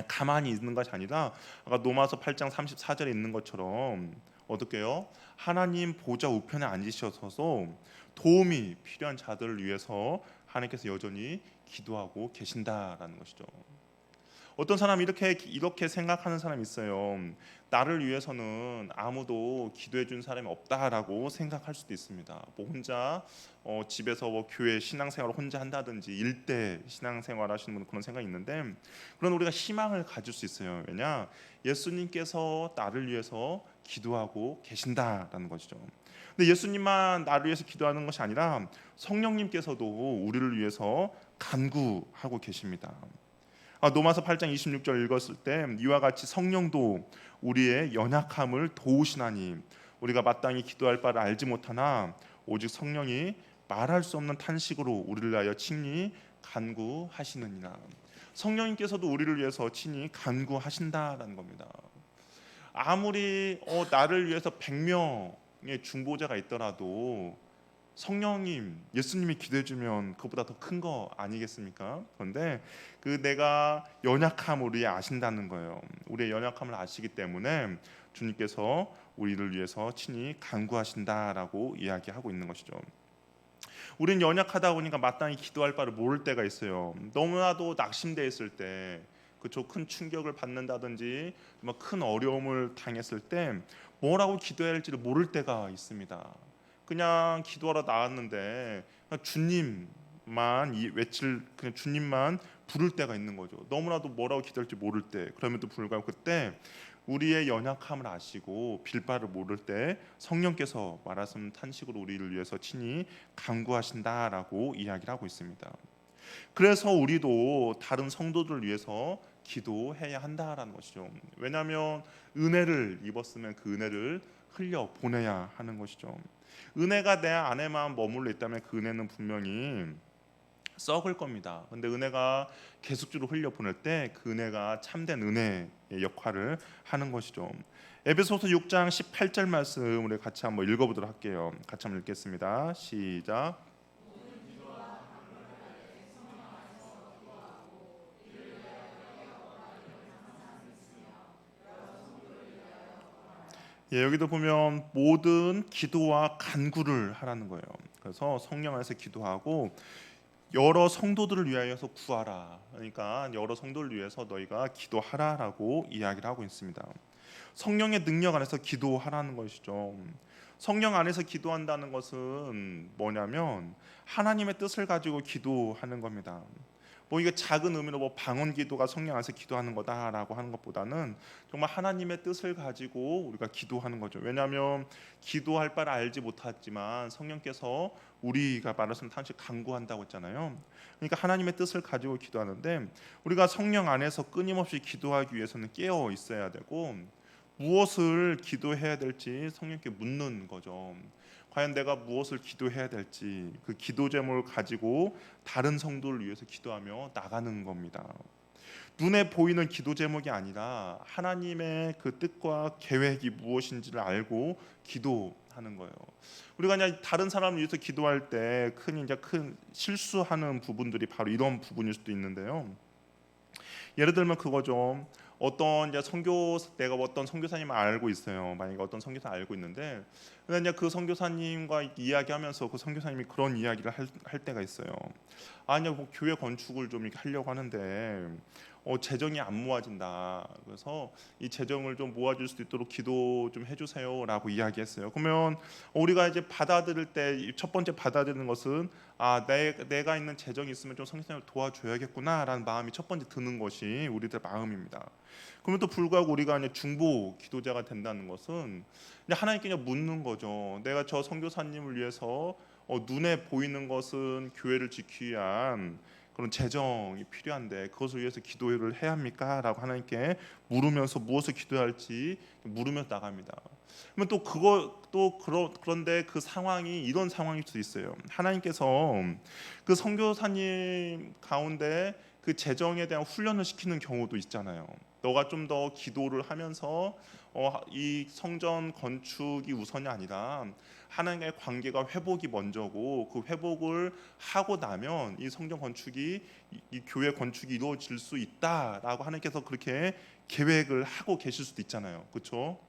가만히 있는 것이 아니라 아까 로마서 8장 34절에 있는 것처럼 어떻게요? 하나님 보좌 우편에 앉으셔서 도움이 필요한 자들을 위해서 하나님께서 여전히 기도하고 계신다라는 것이죠. 어떤 사람이 이렇게 생각하는 사람이 있어요. 나를 위해서는 아무도 기도해 준 사람이 없다라고 생각할 수도 있습니다. 뭐 혼자 집에서 교회 신앙생활을 혼자 한다든지 일대 신앙생활 하시는 분은 그런 생각이 있는데, 그런 우리가 희망을 가질 수 있어요. 왜냐? 예수님께서 나를 위해서 기도하고 계신다라는 것이죠. 근데 예수님만 나를 위해서 기도하는 것이 아니라 성령님께서도 우리를 위해서 간구하고 계십니다. 로마서 8장 26절 읽었을 때 이와 같이 성령도 우리의 연약함을 도우시나니 우리가 마땅히 기도할 바를 알지 못하나 오직 성령이 말할 수 없는 탄식으로 우리를 위하여 친히 간구하시느니라. 성령님께서도 우리를 위해서 친히 간구하신다라는 겁니다. 아무리 나를 위해서 100명의 중보자가 있더라도 성령님, 예수님이 기도해 주면 그보다 더 큰 거 아니겠습니까? 그런데 내가 연약함을 우리 아신다는 거예요. 우리의 연약함을 아시기 때문에 주님께서 우리를 위해서 친히 간구하신다라고 이야기하고 있는 것이죠. 우리는 연약하다 보니까 마땅히 기도할 바를 모를 때가 있어요. 너무나도 낙심되어 있을 때, 그쵸, 큰 충격을 받는다든지 큰 어려움을 당했을 때 뭐라고 기도해야 할지를 모를 때가 있습니다. 그냥 기도하러 나왔는데 그냥 주님만 부를 때가 있는 거죠. 너무나도 뭐라고 기도할지 모를 때. 그럼에도 불구하고 그때 우리의 연약함을 아시고 빌 바를 모를 때 성령께서 말하신 탄식으로 우리를 위해서 친히 간구하신다라고 이야기를 하고 있습니다. 그래서 우리도 다른 성도들을 위해서 기도해야 한다라는 것이죠. 왜냐하면 은혜를 입었으면 그 은혜를 흘려 보내야 하는 것이죠. 은혜가 내 안에만 머물러 있다면 그 은혜는 분명히 썩을 겁니다. 근데 은혜가 계속적으로 흘려 보낼 때 그 은혜가 참된 은혜의 역할을 하는 것이죠. 에베소서 6장 18절 말씀 우리 같이 한번 읽어보도록 할게요. 같이 한번 읽겠습니다. 시작. 여기도 보면 모든 기도와 간구를 하라는 거예요. 그래서 성령 안에서 기도하고 여러 성도들을 위하여서 구하라. 그러니까 여러 성도를 위해서 너희가 기도하라라고 이야기를 하고 있습니다. 성령의 능력 안에서 기도하라는 것이죠. 성령 안에서 기도한다는 것은 뭐냐면 하나님의 뜻을 가지고 기도하는 겁니다. 이게 작은 의미로 방언 기도가 성령 안에서 기도하는 거다라고 하는 것보다는 정말 하나님의 뜻을 가지고 우리가 기도하는 거죠. 왜냐하면 기도할 바를 알지 못했지만 성령께서 우리가 말하신 탄식 간구한다고 했잖아요. 그러니까 하나님의 뜻을 가지고 기도하는데 우리가 성령 안에서 끊임없이 기도하기 위해서는 깨어 있어야 되고 무엇을 기도해야 될지 성령께 묻는 거죠. 과연 내가 무엇을 기도해야 될지 그 기도 제목을 가지고 다른 성도를 위해서 기도하며 나가는 겁니다. 눈에 보이는 기도 제목이 아니라 하나님의 그 뜻과 계획이 무엇인지를 알고 기도하는 거예요. 우리가 그냥 다른 사람을 위해서 기도할 때 큰 실수하는 부분들이 바로 이런 부분일 수도 있는데요. 예를 들면 그거죠. 내가 어떤 선교사님을 알고 있어요. 만약에 어떤 선교사 알고 있는데, 근데 이제 그 선교사님과 이야기하면서 그 선교사님이 그런 이야기를 할 때가 있어요. 아니야, 뭐 교회 건축을 좀 이렇게 하려고 하는데 재정이 안 모아진다. 그래서 이 재정을 좀 모아줄 수 있도록 기도 좀 해주세요라고 이야기했어요. 그러면 우리가 이제 받아들일 때 첫 번째 받아들이는 것은 내가 있는 재정이 있으면 좀 선교사님을 도와줘야겠구나라는 마음이 첫 번째 드는 것이 우리들 마음입니다. 그럼에도 불구하고 우리가 이제 중보 기도자가 된다는 것은 이제 하나님께 그냥 묻는 거죠. 내가 저 선교사님을 위해서 눈에 보이는 것은 교회를 지키기 위한 그런 재정이 필요한데 그것을 위해서 기도를 해야 합니까? 라고 하나님께 물으면서 무엇을 기도해야 할지 물으면서 나갑니다. 그러면 그런데 그 상황이 이런 상황일 수도 있어요. 하나님께서 그 선교사님 가운데 그 재정에 대한 훈련을 시키는 경우도 있잖아요. 너가 좀 더 기도를 하면서 이 성전 건축이 우선이 아니라 하나님과의 관계가 회복이 먼저고 그 회복을 하고 나면 이 성전 건축이 이 교회 건축이 이루어질 수 있다라고 하나님께서 그렇게 계획을 하고 계실 수도 있잖아요. 그렇죠?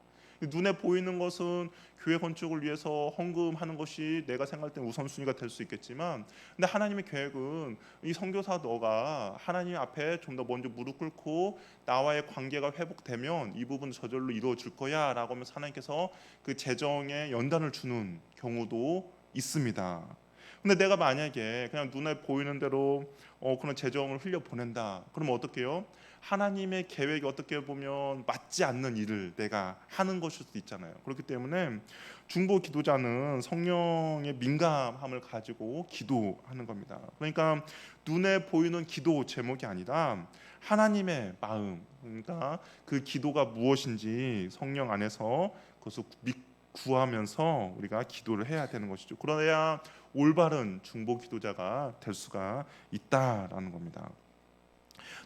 눈에 보이는 것은 교회 건축을 위해서 헌금하는 것이 내가 생각할 때 우선순위가 될 수 있겠지만, 근데 하나님의 계획은 이 선교사 너가 하나님 앞에 좀 더 먼저 무릎 꿇고 나와의 관계가 회복되면 이 부분 저절로 이루어질 거야라고 하면서 하나님께서 그 재정에 연단을 주는 경우도 있습니다. 근데 내가 만약에 그냥 눈에 보이는 대로 그런 재정을 흘려 보낸다. 그러면 어떻게 해요? 하나님의 계획이 어떻게 보면 맞지 않는 일을 내가 하는 것일 수도 있잖아요. 그렇기 때문에 중보 기도자는 성령의 민감함을 가지고 기도하는 겁니다. 그러니까 눈에 보이는 기도 제목이 아니라 하나님의 마음, 그러니까 그 기도가 무엇인지 성령 안에서 그것을 구하면서 우리가 기도를 해야 되는 것이죠. 그래야 올바른 중보 기도자가 될 수가 있다라는 겁니다.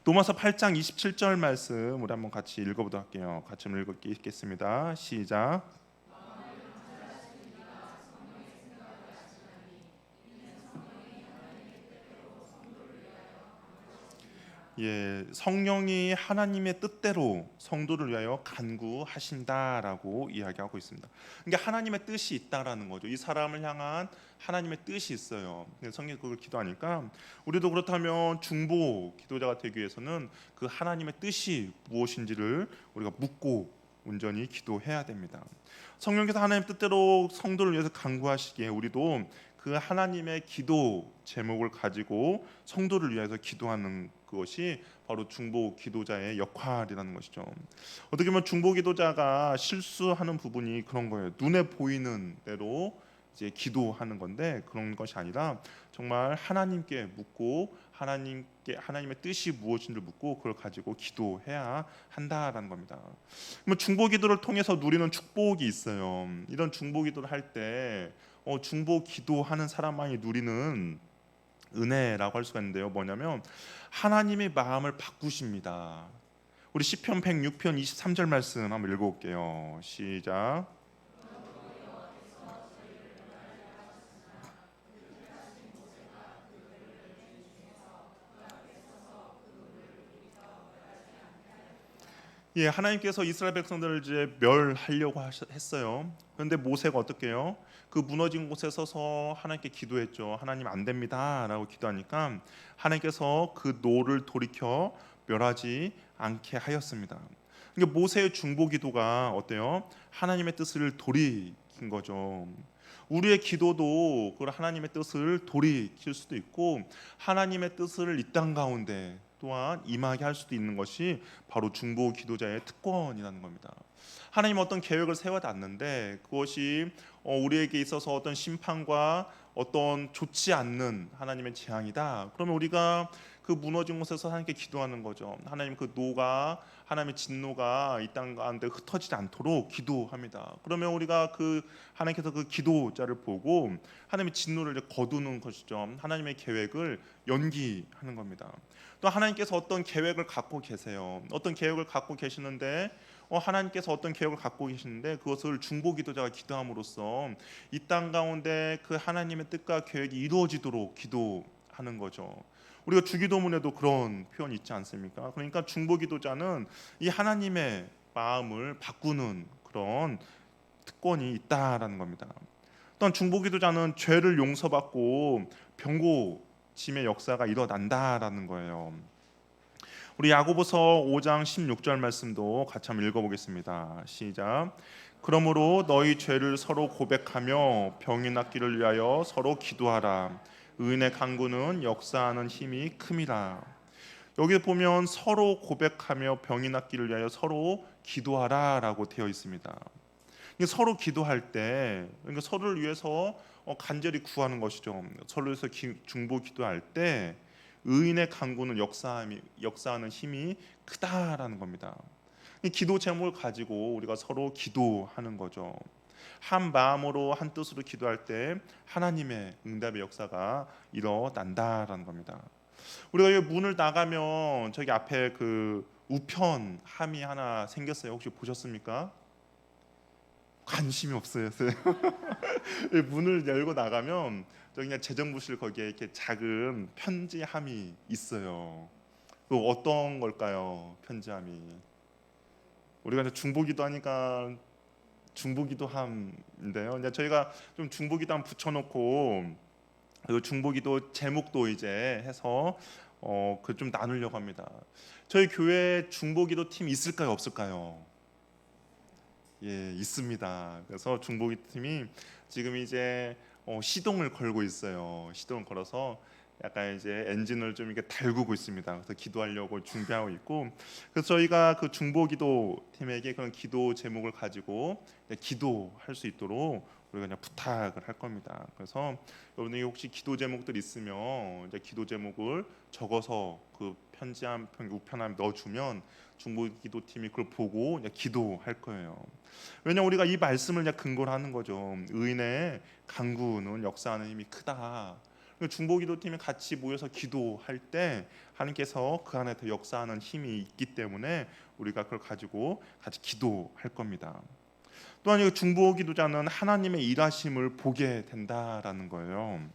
로마서 8장 27절 말씀 우리 한번 같이 읽어보도록 할게요. 같이 읽겠습니다. 시작. 예, 성령이 하나님의 뜻대로 성도를 위하여 간구하신다라고 이야기하고 있습니다. 그러니까 하나님의 뜻이 있다라는 거죠. 이 사람을 향한 하나님의 뜻이 있어요. 성경이 그걸 기도하니까 우리도 그렇다면 중보 기도자가 되기 위해서는 그 하나님의 뜻이 무엇인지를 우리가 묻고 온전히 기도해야 됩니다. 성령께서 하나님 뜻대로 성도를 위해서 간구하시기에 우리도 그 하나님의 기도 제목을 가지고 성도를 위해서 기도하는 그것이 바로 중보 기도자의 역할이라는 것이죠. 어떻게 보면 중보 기도자가 실수하는 부분이 그런 거예요. 눈에 보이는 대로 이제 기도하는 건데 그런 것이 아니라 정말 하나님께 묻고 하나님의 뜻이 무엇인지를 묻고 그걸 가지고 기도해야 한다라는 겁니다. 중보 기도를 통해서 누리는 축복이 있어요. 이런 중보 기도를 할 때 중보 기도하는 사람만이 누리는 은혜라고 할 수가 있는데요. 뭐냐면 하나님의 마음을 바꾸십니다. 우리 시편 106편 23절 말씀 한번 읽어볼게요. 시작. 예, 하나님께서 이스라엘 백성들을 이제 멸하려고 했어요. 그런데 모세가 어떻게 해요? 그 무너진 곳에 서서 하나님께 기도했죠. 하나님 안 됩니다라고 기도하니까 하나님께서 그 노를 돌이켜 멸하지 않게 하였습니다. 그러니까 모세의 중보 기도가 어때요? 하나님의 뜻을 돌이킨 거죠. 우리의 기도도 그 하나님의 뜻을 돌이킬 수도 있고 하나님의 뜻을 이 땅 가운데 또한 임하게 할 수도 있는 것이 바로 중보 기도자의 특권이라는 겁니다. 하나님 어떤 계획을 세워놨는데 그것이 우리에게 있어서 어떤 심판과 어떤 좋지 않는 하나님의 재앙이다. 그러면 우리가 그 무너진 곳에서 하나님께 기도하는 거죠. 하나님 그 노가 하나님의 진노가 이 땅 가운데 흩어지지 않도록 기도합니다. 그러면 우리가 그 하나님께서 그 기도자를 보고 하나님의 진노를 이제 거두는 것이죠. 하나님의 계획을 연기하는 겁니다. 또 하나님께서 어떤 계획을 갖고 계세요. 어떤 계획을 갖고 계시는데 하나님께서 어떤 계획을 갖고 계시는데 그것을 중보기도자가 기도함으로써 이 땅 가운데 그 하나님의 뜻과 계획이 이루어지도록 기도하는 거죠. 우리가 주기도문에도 그런 표현이 있지 않습니까? 그러니까 중보기도자는 이 하나님의 마음을 바꾸는 그런 특권이 있다라는 겁니다. 또한 중보기도자는 죄를 용서받고 병고침의 역사가 일어난다라는 거예요. 우리 야고보서 5장 16절 말씀도 같이 한번 읽어보겠습니다. 시작. 그러므로 너희 죄를 서로 고백하며 병이 낫기를 위하여 서로 기도하라. 의인의 간구는 역사하는 힘이 큼이라. 여기 보면 서로 고백하며 병이 낫기를 위하여 서로 기도하라라고 되어 있습니다. 서로 기도할 때, 그러니까 서로를 위해서 간절히 구하는 것이죠. 서로를 위해서 중보 기도할 때 의인의 간구는 역사하는 힘이 크다라는 겁니다. 이 기도 제목을 가지고 우리가 서로 기도하는 거죠. 한 마음으로 한 뜻으로 기도할 때 하나님의 응답의 역사가 일어난다라는 겁니다. 우리가 여기 문을 나가면 저기 앞에 그 우편함이 하나 생겼어요. 혹시 보셨습니까? 관심이 없어요. 문을 열고 나가면 저기 그냥 재정부실 거기에 이렇게 작은 편지함이 있어요. 그 어떤 걸까요? 편지함이. 우리가 이제 중보기도 하니까 중보기도함인데요. 이제 저희가 좀 중보기도함 붙여놓고 그 중보기도 제목도 이제 해서 그 좀 나누려고 합니다. 저희 교회 중보기도 팀 있을까요? 없을까요? 예, 있습니다. 그래서 중보기도 팀이 지금 이제 시동을 걸고 있어요. 시동을 걸어서 약간 이제 엔진을 좀 이렇게 달구고 있습니다. 그래서 기도하려고 준비하고 있고, 그래서 저희가 그 중보기도 팀에게 그런 기도 제목을 가지고 기도할 수 있도록 우리가 그냥 부탁을 할 겁니다. 그래서 여러분이 혹시 기도 제목들 있으면 이제 기도 제목을 적어서 그 편지함, 우편함 넣어주면 중보기도 팀이 그걸 보고 이제 기도할 거예요. 왜냐하면 우리가 이 말씀을 이제 근거로 하는 거죠. 의인의 간구는 역사하는 힘이 크다. 중보기도팀이 같이 모여서 기도할 때 하나님께서 그 안에 더 역사하는 힘이 있기 때문에 우리가 그걸 가지고 같이 기도할 겁니다. 또한 이 중보기도자는 하나님의 일하심을 보게 된다라는 거예요.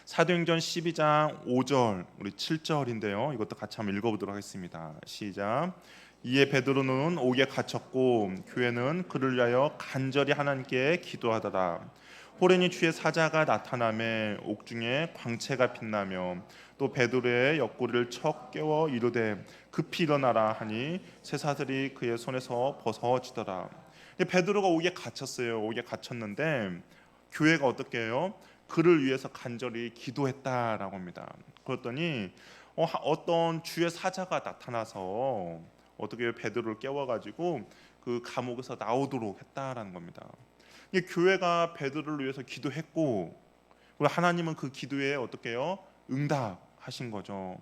사도행전 12장 5절 우리 7절인데요. 이것도 같이 한번 읽어보도록 하겠습니다. 시작. 이에 베드로는 옥에 갇혔고 교회는 그를 위하여 간절히 하나님께 기도하더라. 호련히 주의 사자가 나타나매 옥중에 광채가 빛나며 또 베드로의 옆구리를 척 깨워 이르되 급히 일어나라 하니 쇠사슬이 그의 손에서 벗어지더라. 베드로가 옥에 갇혔어요. 옥에 갇혔는데 교회가 어떻게 해요? 그를 위해서 간절히 기도했다라고 합니다. 그랬더니 어떤 주의 사자가 나타나서 어떻게 베드로를 깨워가지고 그 감옥에서 나오도록 했다라는 겁니다. 교회가 베드로를 위해서 기도했고 하나님은 그 기도에 어떻게 해요? 응답하신 거죠.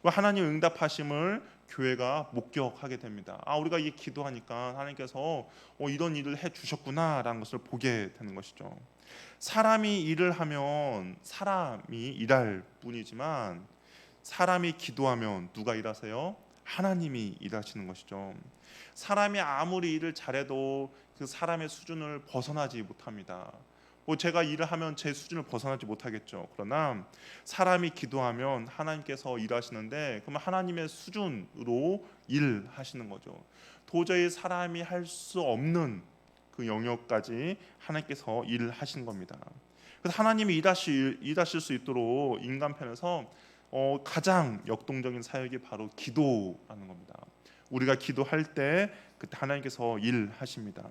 하나님 응답하심을 교회가 목격하게 됩니다. 우리가 이 기도하니까 하나님께서 이런 일을 해주셨구나라는 것을 보게 되는 것이죠. 사람이 일을 하면 사람이 일할 뿐이지만 사람이 기도하면 누가 일하세요? 하나님이 일하시는 것이죠. 사람이 아무리 일을 잘해도 그 사람의 수준을 벗어나지 못합니다. 제가 일을 하면 제 수준을 벗어나지 못하겠죠. 그러나 사람이 기도하면 하나님께서 일하시는데 그러면 하나님의 수준으로 일하시는 거죠. 도저히 사람이 할 수 없는 그 영역까지 하나님께서 일하신 겁니다. 그래서 하나님이 일하실 수 있도록 인간편에서 가장 역동적인 사역이 바로 기도라는 겁니다. 우리가 기도할 때 그때 하나님께서 일하십니다.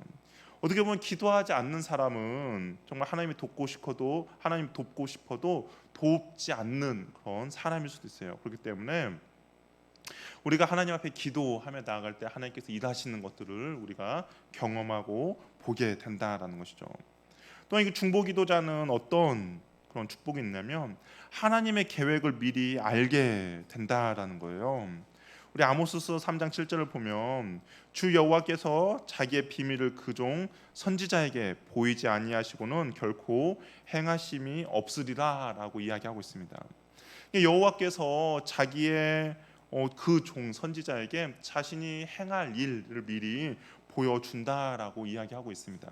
어떻게 보면 기도하지 않는 사람은 정말 하나님 돕고 싶어도 돕지 않는 그런 사람일 수도 있어요. 그렇기 때문에 우리가 하나님 앞에 기도하며 나아갈 때 하나님께서 일하시는 것들을 우리가 경험하고 보게 된다라는 것이죠. 또한 이 중보기도자는 어떤 그런 축복이 있냐면 하나님의 계획을 미리 알게 된다라는 거예요. 우리 아모스서 3장 7절을 보면 주 여호와께서 자기의 비밀을 그종 선지자에게 보이지 아니하시고는 결코 행하심이 없으리라라고 이야기하고 있습니다. 여호와께서 자기의 그 종 선지자에게 자신이 행할 일을 미리 보여준다라고 이야기하고 있습니다.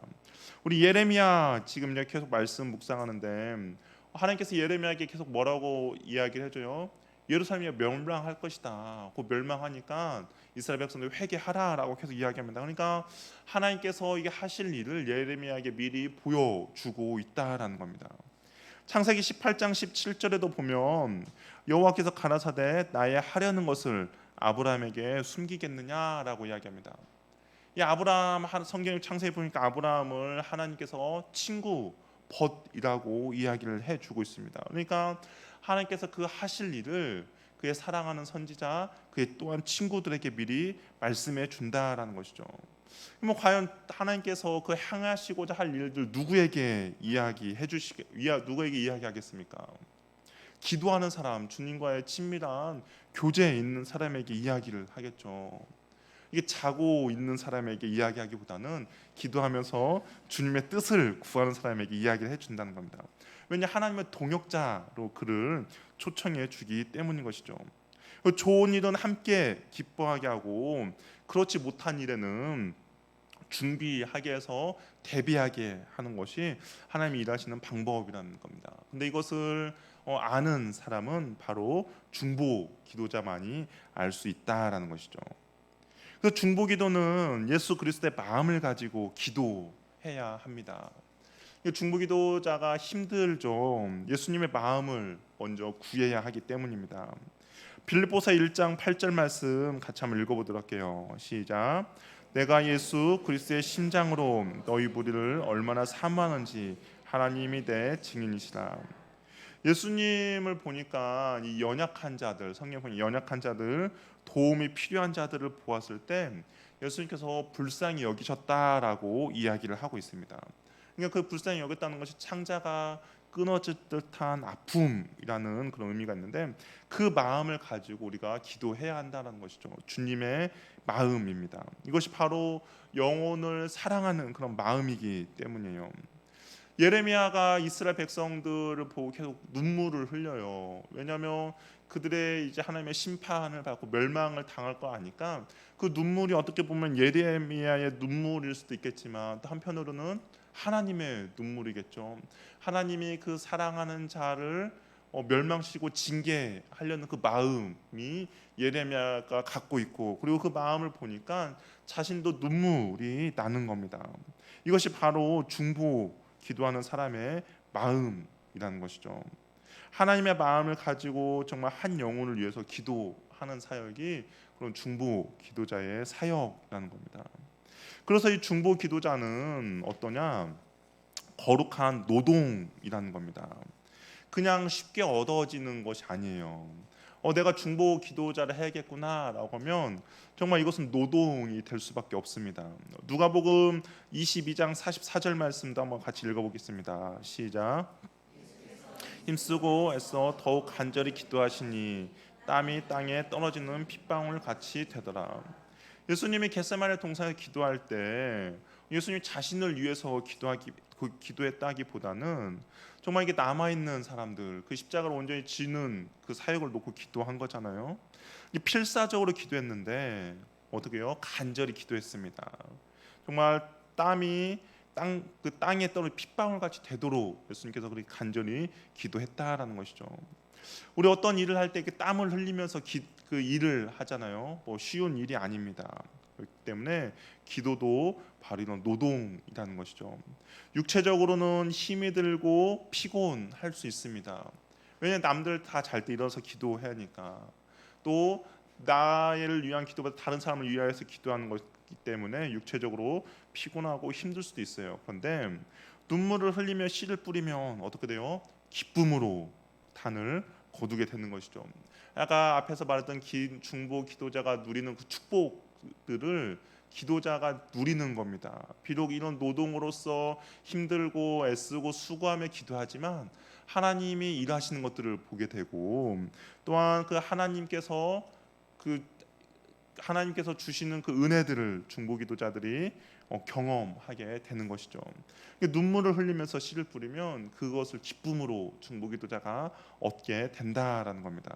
우리 예레미야 지금 계속 말씀 묵상하는데 하나님께서 예레미야에게 계속 뭐라고 이야기를 해줘요? 예루살렘이 멸망할 것이다. 그 멸망하니까 이스라엘 백성들 회개하라라고 계속 이야기합니다. 그러니까 하나님께서 이게 하실 일을 예레미야에게 미리 보여주고 있다라는 겁니다. 창세기 18장 17절에도 보면 여호와께서 가라사대 나의 하려는 것을 아브라함에게 숨기겠느냐라고 이야기합니다. 이 아브라함 성경 창세기 보니까 아브라함을 하나님께서 친구 벗이라고 이야기를 해주고 있습니다. 그러니까 하나님께서 그 하실 일을 그의 사랑하는 선지자 그의 또한 친구들에게 미리 말씀해 준다라는 것이죠. 그럼 과연 하나님께서 그 향하시고자 할 일들 누구에게 누구에게 이야기하겠습니까? 기도하는 사람, 주님과의 친밀한 교제에 있는 사람에게 이야기를 하겠죠. 이게 자고 있는 사람에게 이야기하기보다는 기도하면서 주님의 뜻을 구하는 사람에게 이야기를 해준다는 겁니다. 왜냐 하나님의 동역자로 그를 초청해 주기 때문인 것이죠. 좋은 일은 함께 기뻐하게 하고 그렇지 못한 일에는 준비하게 해서 대비하게 하는 것이 하나님이 일하시는 방법이라는 겁니다. 근데 이것을 아는 사람은 바로 중보 기도자만이 알 수 있다라는 것이죠. 그래서 중보 기도는 예수 그리스도의 마음을 가지고 기도해야 합니다. 중보 기도자가 힘들죠. 예수님의 마음을 먼저 구해야 하기 때문입니다. 빌립보서 1장 8절 말씀 같이 한번 읽어보도록 할게요. 시작. 내가 예수 그리스도의 심장으로 너희 무리를 얼마나 사모하는지 하나님이 내 증인이시라. 예수님을 보니까 이 연약한 자들, 성경 보니 연약한 자들, 도움이 필요한 자들을 보았을 때 예수님께서 불쌍히 여기셨다라고 이야기를 하고 있습니다. 그러니까 그 불쌍히 여겼다는 것이 창자가 끊어질 듯한 아픔이라는 그런 의미가 있는데 그 마음을 가지고 우리가 기도해야 한다는 것이죠. 주님의 마음입니다. 이것이 바로 영혼을 사랑하는 그런 마음이기 때문이에요. 예레미야가 이스라엘 백성들을 보고 계속 눈물을 흘려요. 왜냐하면 그들의 이제 하나님의 심판을 받고 멸망을 당할 거 아니까 그 눈물이 어떻게 보면 예레미야의 눈물일 수도 있겠지만 또 한편으로는 하나님의 눈물이겠죠. 하나님이 그 사랑하는 자를 멸망시키고 징계하려는 그 마음이 예레미야가 갖고 있고 그리고 그 마음을 보니까 자신도 눈물이 나는 겁니다. 이것이 바로 중보 기도하는 사람의 마음이라는 것이죠. 하나님의 마음을 가지고 정말 한 영혼을 위해서 기도하는 사역이 그런 중보 기도자의 사역이라는 겁니다. 그래서 이 중보 기도자는 어떠냐? 거룩한 노동이라는 겁니다. 그냥 쉽게 얻어지는 것이 아니에요. 내가 중보 기도자를 해야겠구나라고 하면 정말 이것은 노동이 될 수밖에 없습니다. 누가복음 22장 44절 말씀도 한번 같이 읽어보겠습니다. 시작. 힘쓰고 애써 더욱 간절히 기도하시니 땀이 땅에 떨어지는 핏방울 같이 되더라. 예수님이 겟세마네 동산에서 기도할 때 예수님 자신을 위해서 기도했다기보다는 정말 이게 남아있는 사람들 그 십자가를 온전히 지는 그 사역을 놓고 기도한 거잖아요. 필사적으로 기도했는데 어떻게 해요? 간절히 기도했습니다. 정말 땀이 그 땅에 떨어진 핏방울 같이 되도록 예수님께서 그렇게 간절히 기도했다라는 것이죠. 우리 어떤 일을 할 때 땀을 흘리면서 그 일을 하잖아요. 쉬운 일이 아닙니다. 그렇기 때문에 기도도 바로 이런 노동이라는 것이죠. 육체적으로는 힘이 들고 피곤할 수 있습니다. 왜냐하면 남들 다 잘 때 일어나서 기도해야 하니까. 또 나를 위한 기도보다 다른 사람을 위하여서 기도하는 것이기 때문에 육체적으로 피곤하고 힘들 수도 있어요. 그런데 눈물을 흘리며 씨를 뿌리면 어떻게 돼요? 기쁨으로 단을 거두게 되는 것이죠. 아까 앞에서 말했던 중보 기도자가 누리는 그 축복들을 기도자가 누리는 겁니다. 비록 이런 노동으로서 힘들고 애쓰고 수고하며 기도하지만 하나님이 일하시는 것들을 보게 되고, 또한 그 하나님께서 주시는 그 은혜들을 중보기도자들이 경험하게 되는 것이죠. 눈물을 흘리면서 씨를 뿌리면 그것을 기쁨으로 중보기도자가 얻게 된다라는 겁니다.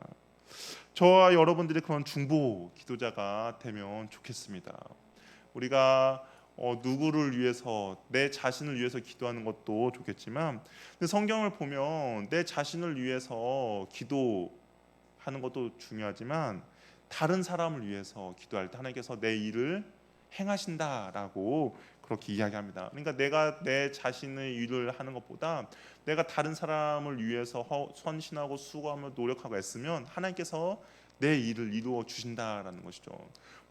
저와 여러분들이 그런 중보기도자가 되면 좋겠습니다. 우리가 누구를 위해서, 내 자신을 위해서 기도하는 것도 좋겠지만, 근데 성경을 보면 내 자신을 위해서 기도하는 것도 중요하지만 다른 사람을 위해서 기도할 때 하나님께서 내 일을 행하신다라고 그렇게 이야기합니다. 그러니까 내가 내 자신의 일을 하는 것보다 내가 다른 사람을 위해서 헌신하고 수고하며 노력하고 애쓰면 하나님께서 내 일을 이루어 주신다라는 것이죠.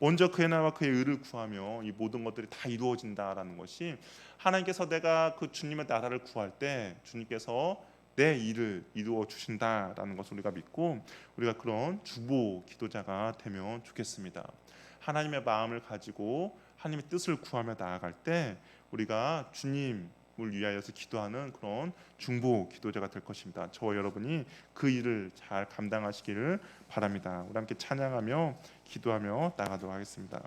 먼저 그의 나라와 그의 의를 구하며 이 모든 것들이 다 이루어진다라는 것이, 하나님께서 내가 그 주님의 나라를 구할 때 주님께서 내 일을 이루어 주신다라는 것을 우리가 믿고, 우리가 그런 중보 기도자가 되면 좋겠습니다. 하나님의 마음을 가지고 하나님의 뜻을 구하며 나아갈 때 우리가 주님을 위하여서 기도하는 그런 중보 기도자가 될 것입니다. 저와 여러분이 그 일을 잘 감당하시기를 바랍니다. 우리 함께 찬양하며 기도하며 나가도록 하겠습니다.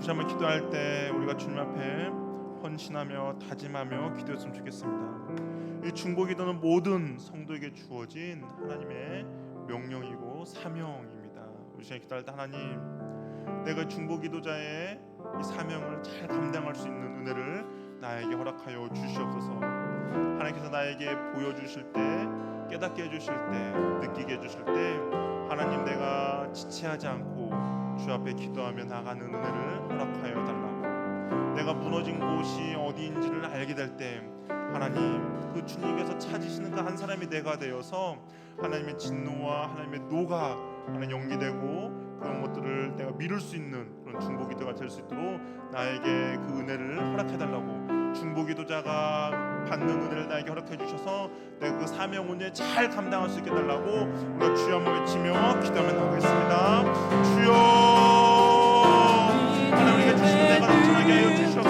다시 한번 기도할 때 우리가 주님 앞에 헌신하며 다짐하며 기도했으면 좋겠습니다. 이 중보기도는 모든 성도에게 주어진 하나님의 명령이고 사명입니다. 우리 시간 기도할 때 하나님, 내가 중보기도자의 이 사명을 잘 감당할 수 있는 은혜를 나에게 허락하여 주시옵소서. 하나님께서 나에게 보여주실 때, 깨닫게 해주실 때, 느끼게 해주실 때 하나님, 내가 지체하지 않고 주 앞에 기도하며 나가는 은혜를 허락하여 달라고. 내가 무너진 곳이 어디인지를 알게 될 때 하나님, 그 주님께서 찾으시는 그 한 사람이 내가 되어서 하나님의 진노와 하나님의 노가 하나님 연기되고 그런 것들을 내가 미룰 수 있는 그런 중보기도가 될 수 있도록 나에게 그 은혜를 허락해달라고. 중보기도자가 받는 은혜를 나에게 허락해 주셔서 내가 그 사명 운에 잘 감당할 수 있게 달라고 우리가 주여 한번 외치며 기도하며 나가겠습니다. 주여, 하나님께 주신 은혜가 넘쳐나게 하여 주시옵소서.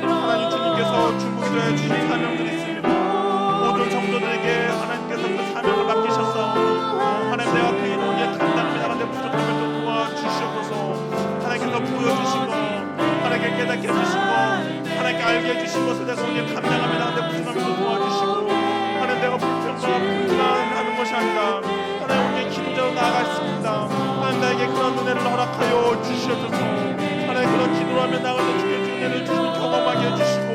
하나님, 주님께서 중보기도에 주신 사명들이 있습니다. 모든 성도들에게 하나님께서 그 사명을 맡기셔서 하나님, 내가 그 일을 감당하며 나가는데 부족함을 또 도와주시옵소서. 하나님께서 보여주시고 하나님께 깨닫게 해주시고 하나님께 알게 해주신 것을 내가 오늘 감당하며 나가는데 부족함을 또 도와주시고 하나님, 내가 불평하는 것이 아니라 하나님, 오늘 기도자로 나아갔습니다. 하나님, 나에게 그런 은혜를 허락하여 주시옵소서. 하나님, 그런 기도를 하며 나갈 때 주께 은혜를 주시고 경험하게 해주시고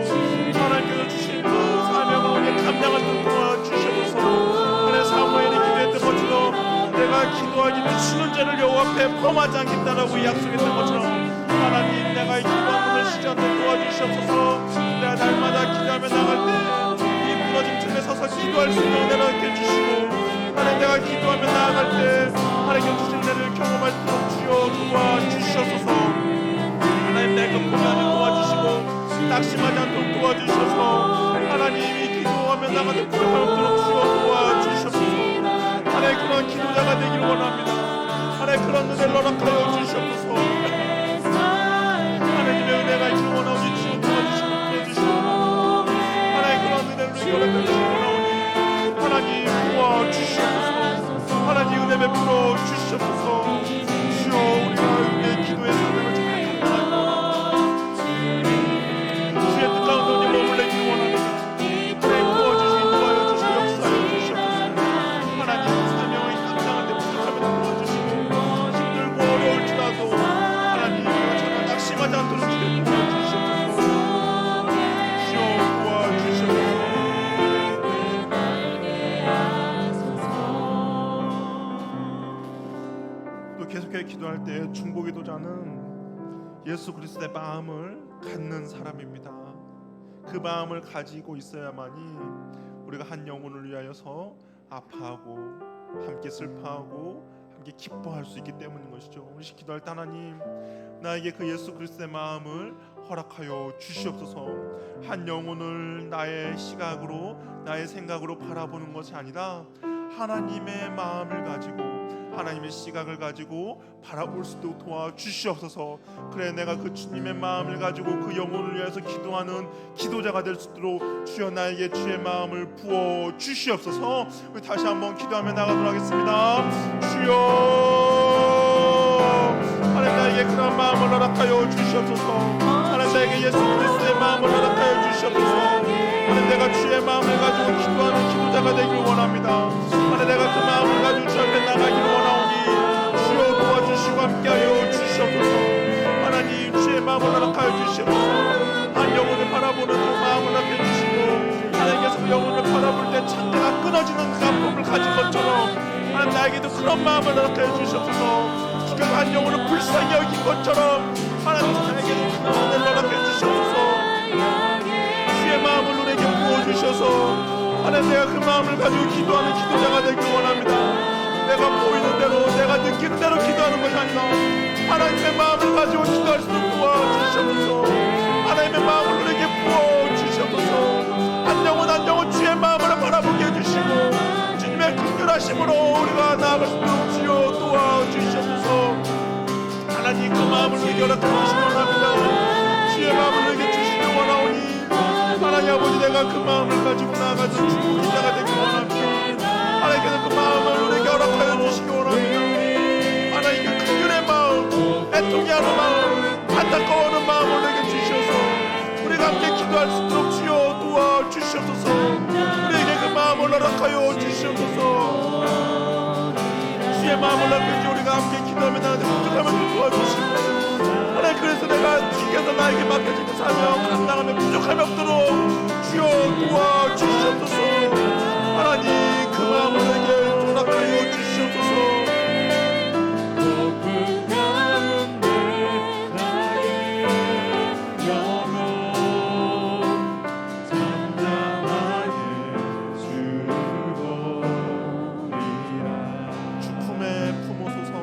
하나님께서 주신 그 사명을 오늘 감당할 때 도와주시옵소서. 하나님, 사무엘이 기도했던 것처럼 내가 기도하기는 쉬는 자를 여호와 앞에 범하지 않겠다라고 약속했던 것처럼 하나님, 내가 이 기도하는 것을 쉬지 않도록 도와주시옵소서. 내가 날마다 기도하며 나갈 때 이 무너진 틈에 서서 기도할 수 있는 은혜를 주시고 하나님, 내가 기도하며 나아갈 때 하나님께 주신 은혜를 경험할 수 있도록 주여 도와주시옵소서. 하나님, 내가 고난을 도와주시고 낙심하지 않도록 도와주셔서 하나님, 이 기도하며 나가는 부족함 없도록 주여 도와주시옵소서. 하나님, 그런 기도자가 되기를 원합니다. 하나님, 그런 은혜를 허락하여 주시옵소서. 하나님의 은혜가 있기를 원하오니 주여 도와주시옵소서. 하나님, 그런 은혜를 허락하여 주시기 원하오니 하나님 도와주시옵소서. 하나님, 은혜 베풀어 주시옵소서. 주여, 우리가 은혜의 기도의 사명을 잘 감당하고 주의 뜻 가운데 머물러기를 원합니다. 하나님, 도와주여 주시고 역사하여 주시옵소서. 하나님, 사명을 감당할 때 부족하면 도와주시고 힘들고 어려울지라도 하나님, 우리가 전혀 낙심하지 않도록 주여 도와주시옵소서. 주여 도와주시옵소서. 또 계속해 기도할 때 중보기도자는 예수 그리스도의 마음을 갖는 사람입니다. 그 마음을 가지고 있어야만이 우리가 한 영혼을 위하여서 아파하고 함께 슬퍼하고 함께 기뻐할 수 있기 때문인 것이죠. 우리 기도할 때 하나님, 나에게 그 예수 그리스도의 마음을 허락하여 주시옵소서. 한 영혼을 나의 시각으로 나의 생각으로 바라보는 것이 아니라 하나님의 마음을 가지고 하나님의 시각을 가지고 바라볼 수 있도록 도와주시옵소서. 그래, 내가 그 주님의 마음을 가지고 그 영혼을 위해서 기도하는 기도자가 될 수 있도록 주여 나에게 주의 마음을 부어 주시옵소서. 우리 다시 한번 기도하며 나가도록 하겠습니다. 주여, 하나님, 나에게 그런 마음을 허락하여 주시옵소서. 하나님, 나에게 예수 그리스도의 마음을 허락하여 주시옵소서. 하나님, 내가 주의 마음을 가지고 기도하는 기도자가 되기를 원합니다. 하나님, 내가 그 마음을 가지고 주 앞에 나가기를 원하오니 주여 도와주시고 함께하여 주시옵소서. 하나님, 주의 마음을 허락하여 주시옵소서. 한 영혼을 바라보는 그 마음을 허락해 주시고 하나님께서 그 영혼을 바라볼 때 창자가 끊어지는 그 아픔을 가진 것처럼 하나님, 나에게도 그런 마음을 허락해 주시옵소서. 주께서 한 영혼을 불쌍히 여긴 것처럼 하나님, 나에게도 그런 은혜를 허락해 주시옵소서. 주의 마음을 우리에게 부어주셔서 하나님, 내가 그 마음을 가지고 기도하는 기도자가 되길 원합니다. 내가 보이는 대로 내가 느끼는 대로 기도하는 것이 아니라 하나님의 마음을 가지고 기도할 수 있도록 도와주시옵소서. 하나님의 마음을 우리에게 부어주시옵소서. 한 영혼 한 영혼 주의 마음을 바라보게 해주시고 주님의 긍휼하심으로 우리가 나아갈 수 있도록 주여 도와주시옵소서. 하나님, 그 마음을 우리에게 허락해 주시기 원합니다. 주의 마음을 우리에게 주시기 원하오니 하나님 아버지, 내가 그 마음을 가지고 나아가는 중보기자가 되길 원합니다. 하나님께서 그 마음을 우리에게 허락하여 주시기 원합니다. 하나님, 그 긍휼의 마음, 애통이 하는 마음, 안타까운 우리가 함께 기도할 수 있도록 주여 도와주시옵소서. 우리에게 그 마음을 허락하여 주시옵소서. 주의 마음을 허락해 우리가 함께 기도하며 나한테 부족함을 도와주시고 하나님, 그래서 내가 주께서 나에게 맡겨진 그 사명 감당하며 부족함이 없도록 주여 도와주시옵소서. 하나님, 그 마음을 내게 허락하여 주시옵소서. 높은 가운데 나의 영혼 잠잠하게 주보리라. 주 품에 품으소서.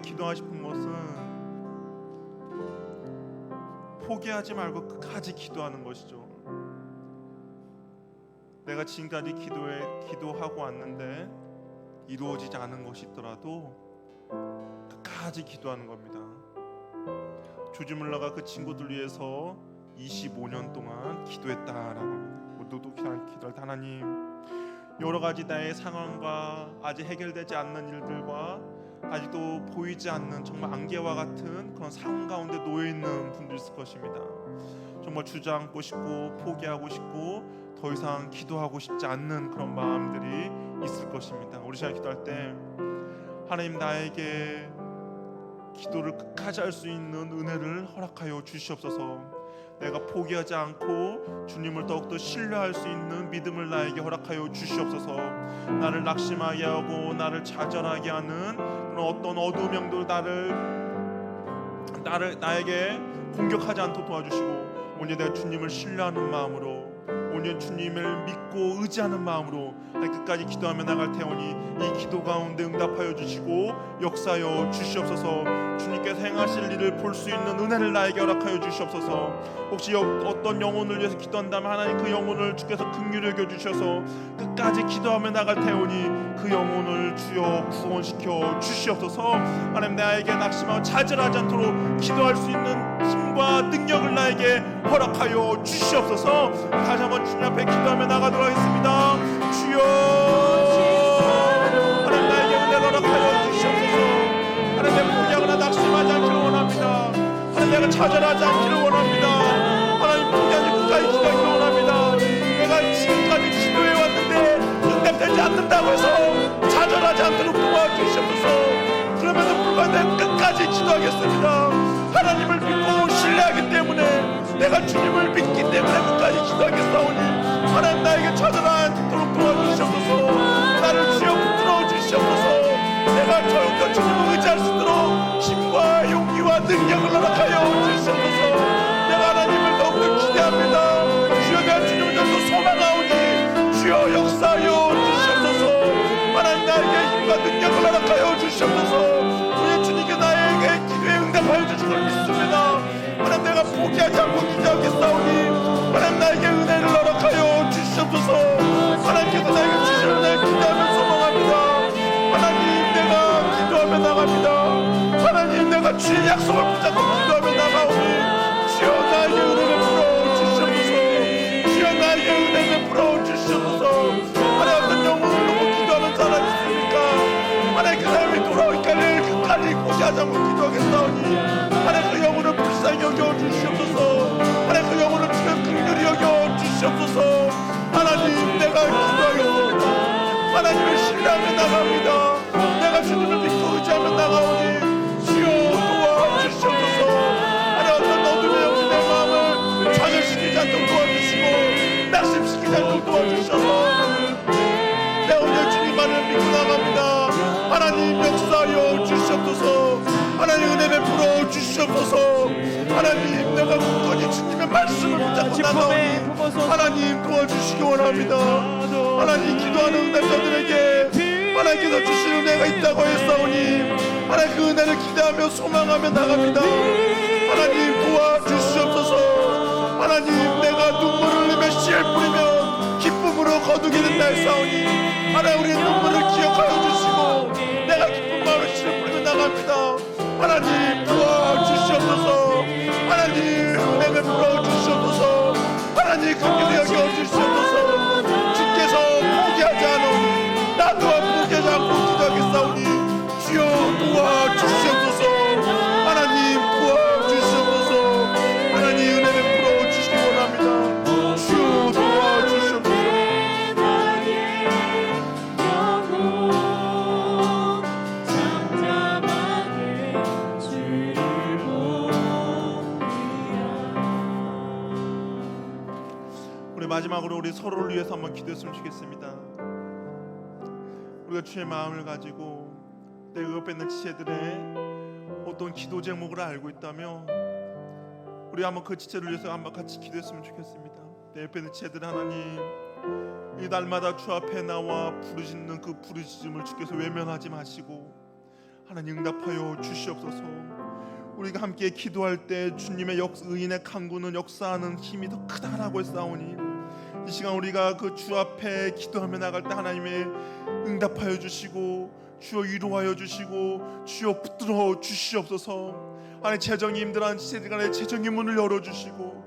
기도하고 싶은 것은 포기하지 말고 끝까지 기도하는 것이죠. 내가 지금까지 기도하고 왔는데 이루어지지 않은 것이 있더라도 끝까지 기도하는 겁니다. 조지 물러가 그 친구들 위해서 25년 동안 기도했다라고 합니다. 모두도 기도할 때 하나님, 여러 가지 나의 상황과 아직 해결되지 않는 일들과 아직도 보이지 않는 정말 안개와 같은 그런 상황 가운데 놓여 있는 분들 있을 것입니다. 정말 주저앉고 싶고 포기하고 싶고 더 이상 기도하고 싶지 않는 그런 마음들이 있을 것입니다. 우리 시간 기도할 때 하나님, 나에게 기도를 끝까지 할 수 있는 은혜를 허락하여 주시옵소서. 내가 포기하지 않고 주님을 더욱더 신뢰할 수 있는 믿음을 나에게 허락하여 주시옵소서. 나를 낙심하게 하고 나를 좌절하게 하는 그런 어떤 어두운 영들 나에게 공격하지 않도록 도와주시고, 오늘 내가 주님을 신뢰하는 마음으로, 오늘 주님을 믿고 의지하는 마음으로 끝까지 기도하며 나갈 테오니 이 기도 가운데 응답하여 주시고 역사하여 주시옵소서. 주님께서 행하실 일을 볼 수 있는 은혜를 나에게 허락하여 주시옵소서. 혹시 어떤 영혼을 위해서 기도한다면 하나님, 그 영혼을 주께서 긍휼히 여겨 주셔서 끝까지 기도하며 나갈 테오니 그 영혼을 주여 구원시켜 주시옵소서. 하나님, 나에게 낙심하고 좌절하지 않도록 기도할 수 있는 힘과 능력을 나에게 허락하여 주시옵소서. 다시 한번 주님 앞에 기도하며 나가도록 하겠습니다. 주여, 하나님, 나에게 은혜를 허락하여 주시옵소서. 하나님, 내가 포기하거나 낙심하지 않기를 원합니다. 하나님, 내가 좌절하지 않기를 원합니다. 하나님, 포기하지 끝까지 기도하기를 원합니다. 된다고 해서 좌절하지 않도록 도와주시옵소서. 그럼에도 불구하고 내가 끝까지 기도하겠습니다. 하나님을 믿고 신뢰하기 때문에, 내가 주님을 믿기 때문에 끝까지 기도하겠사오니 하나님 나에게 좌절하지 않도록 도와주시옵소서. 나를 주여 붙들어 주시옵소서. 내가 더욱더 주님을 의지할 수 있도록 힘과 용기와 능력을 허락하여 주시옵소서. 내가 하나님을 더욱더 기대합니다. 주여 내가 주님을 더욱더 소망하오니 주여 역사하여 주시옵소서. 하나님 나에게 힘과 능력을 허락하여 주시옵소서. 우리 주님께 나에게 기도에 응답하여 주실 걸 믿습니다. 하나님 내가 포기하지 않고 기도하겠사오니 하나님 나에게 은혜를 허락하여 주시옵소서. 하나님께서 나에게 주실 은혜를 기대하며 소망합니다. 하나님 내가 기도하며 나갑니다. 하나님 내가 주의 약속을 붙잡고 기도하며 나가오니 주여 나에게 은혜를 풀어주시옵소서. 주여 나에게 은혜를 풀어주시옵소서. 하나님 어떤 영혼을 놓고 기도하는 사람이 있습니까? 하나님 그 사람이 돌아오기까지 끝까지 포기하지 않고 기도하겠사오니 하나님 그 영혼을 불쌍히 여겨주시옵소서. 하나님 그 영혼을 주의 긍휼히 여겨주시옵소서. 하나님 내가 기도하겠습니다. 하나님을 신뢰하며 나갑니다. 내가 주님을 믿고 의지하며 나가오니 주여 도와주시옵소서. 하나님 어떤 어둠의 영이 내 마음을 좌절시키지 않도록 도와주시고 낙심시키지 않도록 도와주셔서 내 오늘 주님만을 믿고 나갑니다. 하나님 역사하여 주시옵소서. 하나님 은혜를 풀어 주시옵소서. 하나님 내가 굳건히 주님의 말씀을 붙잡고 나가오니 하나님 도와주시기 원합니다. 하나님 기도하는 응답자들에게 하나님께서 주신 은혜가 있다고 했사오니 하나님 그 은혜를 기대하며 소망하며 나갑니다. 하나님 도와주시옵소서. 하나님 내가 눈물을 흘리며 씨를 뿌리며 기쁨으로 거두게 된다 했사오니 하나님 우리의 눈물을 기억하여 주시고 내가 기쁜 마음으로 씨를 뿌리며 나갑니다. 하나님 도와주시옵소서. 하나님 은혜를 풀어주시옵소서. 하나님 긍휼히 여겨주시옵소서. 주께서 포기하지 않으니 나 또한 포기하지 않고 기도하겠사오니 주여 도와주시옵소서. 하나님 도와주시옵소서. 하나님 은혜를 풀어주시기 원합니다. 주여 도와주시옵소서. 우리 마지막으로 우리 서로를 위해서 한번 기도했으면 좋겠습니다. 우리가 주의 마음을 가지고 내 옆에 있는 지체들의 어떤 기도 제목을 알고 있다면 우리 한번 그 지체를 위해서 한번 같이 기도했으면 좋겠습니다. 내 옆에 있는 지체들 하나님 이 날마다 주 앞에 나와 부르짖는 그 부르짖음을 주께서 외면하지 마시고 하나님 응답하여 주시옵소서. 우리가 함께 기도할 때 주님의 의인의 강구는 역사하는 힘이 더 크다라고 했사오니 이 시간 우리가 그 주 앞에 기도하며 나갈 때 하나님의 응답하여 주시고 주여 위로하여 주시고 주여 붙들어 주시옵소서. 하나님 재정이 힘들어하는 지체들 간에 재정의 문을 열어주시고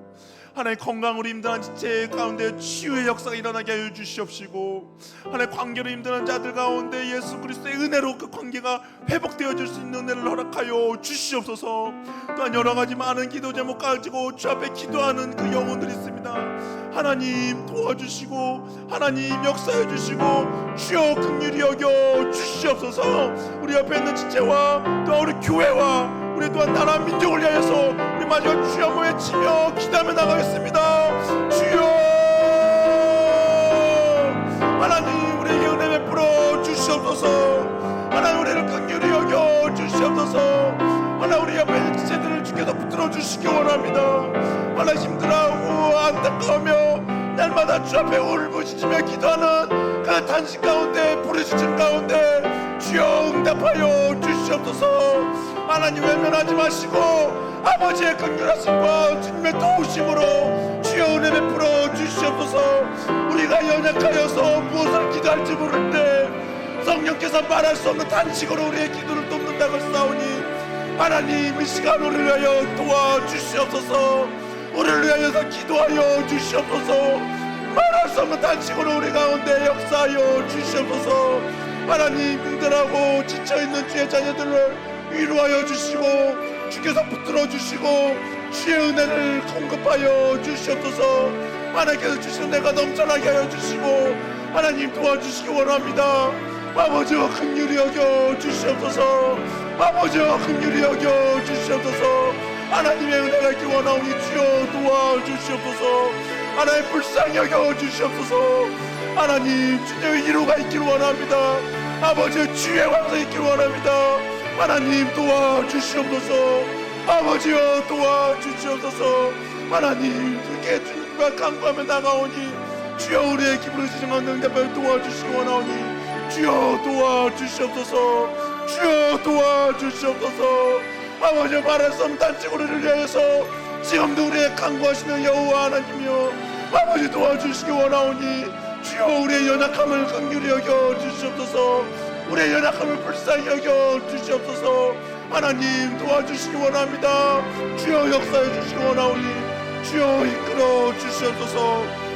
하나님 건강으로 힘들어하는 지체 가운데 치유의 역사가 일어나게 하여 주시옵시고 하나님 관계로 힘들어하는 자들 가운데 예수 그리스도의 은혜로 그 관계가 회복되어질 수 있는 은혜를 허락하여 주시옵소서. 또한 여러가지 많은 기도 제목 가지고 주 앞에 기도하는 그 영혼들이 있습니다. 하나님 도와주시고 하나님 역사해 주시고 주여 긍휼히 여겨 주시옵소서. 우리 옆에 있는 지체와 또 우리 교회와 우리 또한 나라 민족을 위하여서 우리 마지막 주여 한번 외치며 기도하며 나가겠습니다. 주여 하나님 우리에게 은혜 베풀어 주시옵소서. 하나님 우리를 긍휼히 여겨 주시옵소서. 하나님 우리 옆에 있는 지체들을 주께서 붙들어 주시기 원합니다. 하나님 힘들어하고 안타까우며 날마다 주 앞에 울부짖으며 기도하는 그 단식 가운데 부르짖음 가운데 주여 응답하여 주시옵소서. 하나님 외면하지 마시고 아버지의 긍휼하심과 주님의 도우심으로 주여 은혜 베풀어 주시옵소서. 우리가 연약하여서 무엇을 기도할지 모를 때 성령께서 말할 수 없는 단식으로 우리의 기도를 돕는다고 했사오니 하나님 이 시간 우리를 위하여 도와주시옵소서. 우리를 위하여서 기도하여 주시옵소서. 말할 수 없는 단식으로 우리 가운데 역사하여 주시옵소서. 하나님 힘들어하고 지쳐있는 주의 자녀들을 위로하여 주시고 주께서 붙들어 주시고 주의 은혜를 공급하여 주시옵소서. 하나님께서 주신 은혜가 넘쳐나게 하여 주시고 하나님 도와주시기 원합니다. 아버지여 긍휼히 여겨 주시옵소서. 아버지여 긍휼히 여겨 주시옵소서. 하나님의 은혜가 있길 원하오니 주여 도와주시옵소서. 하나님 불쌍히 여겨 주시옵소서. 하나님 주님의 위로가 있길 원합니다. 아버지의 주의 왕성이 있길 원합니다. 하나님 도와주시옵소서. 아버지여 도와주시옵소서. 하나님 주께 주님과 간구하며 나가오니 주여 우리의 기분을 지정한 응답을 도와주시기 원하오니 주여 도와주시옵소서. 주여 도와주시옵소서. 아버지여 말할 수 없는 단지 우리를 위하여서 지금도 우리의 간구하시는 여호와 하나님이여 아버지 도와주시기 원하오니 주여 우리의 연약함을 긍휼히 여겨 주시옵소서. 우리의 연약함을 불쌍히 여겨 주시옵소서. 하나님 도와주시기 원합니다. 주여 역사해 주시기 원하오니 주여 이끌어 주시옵소서.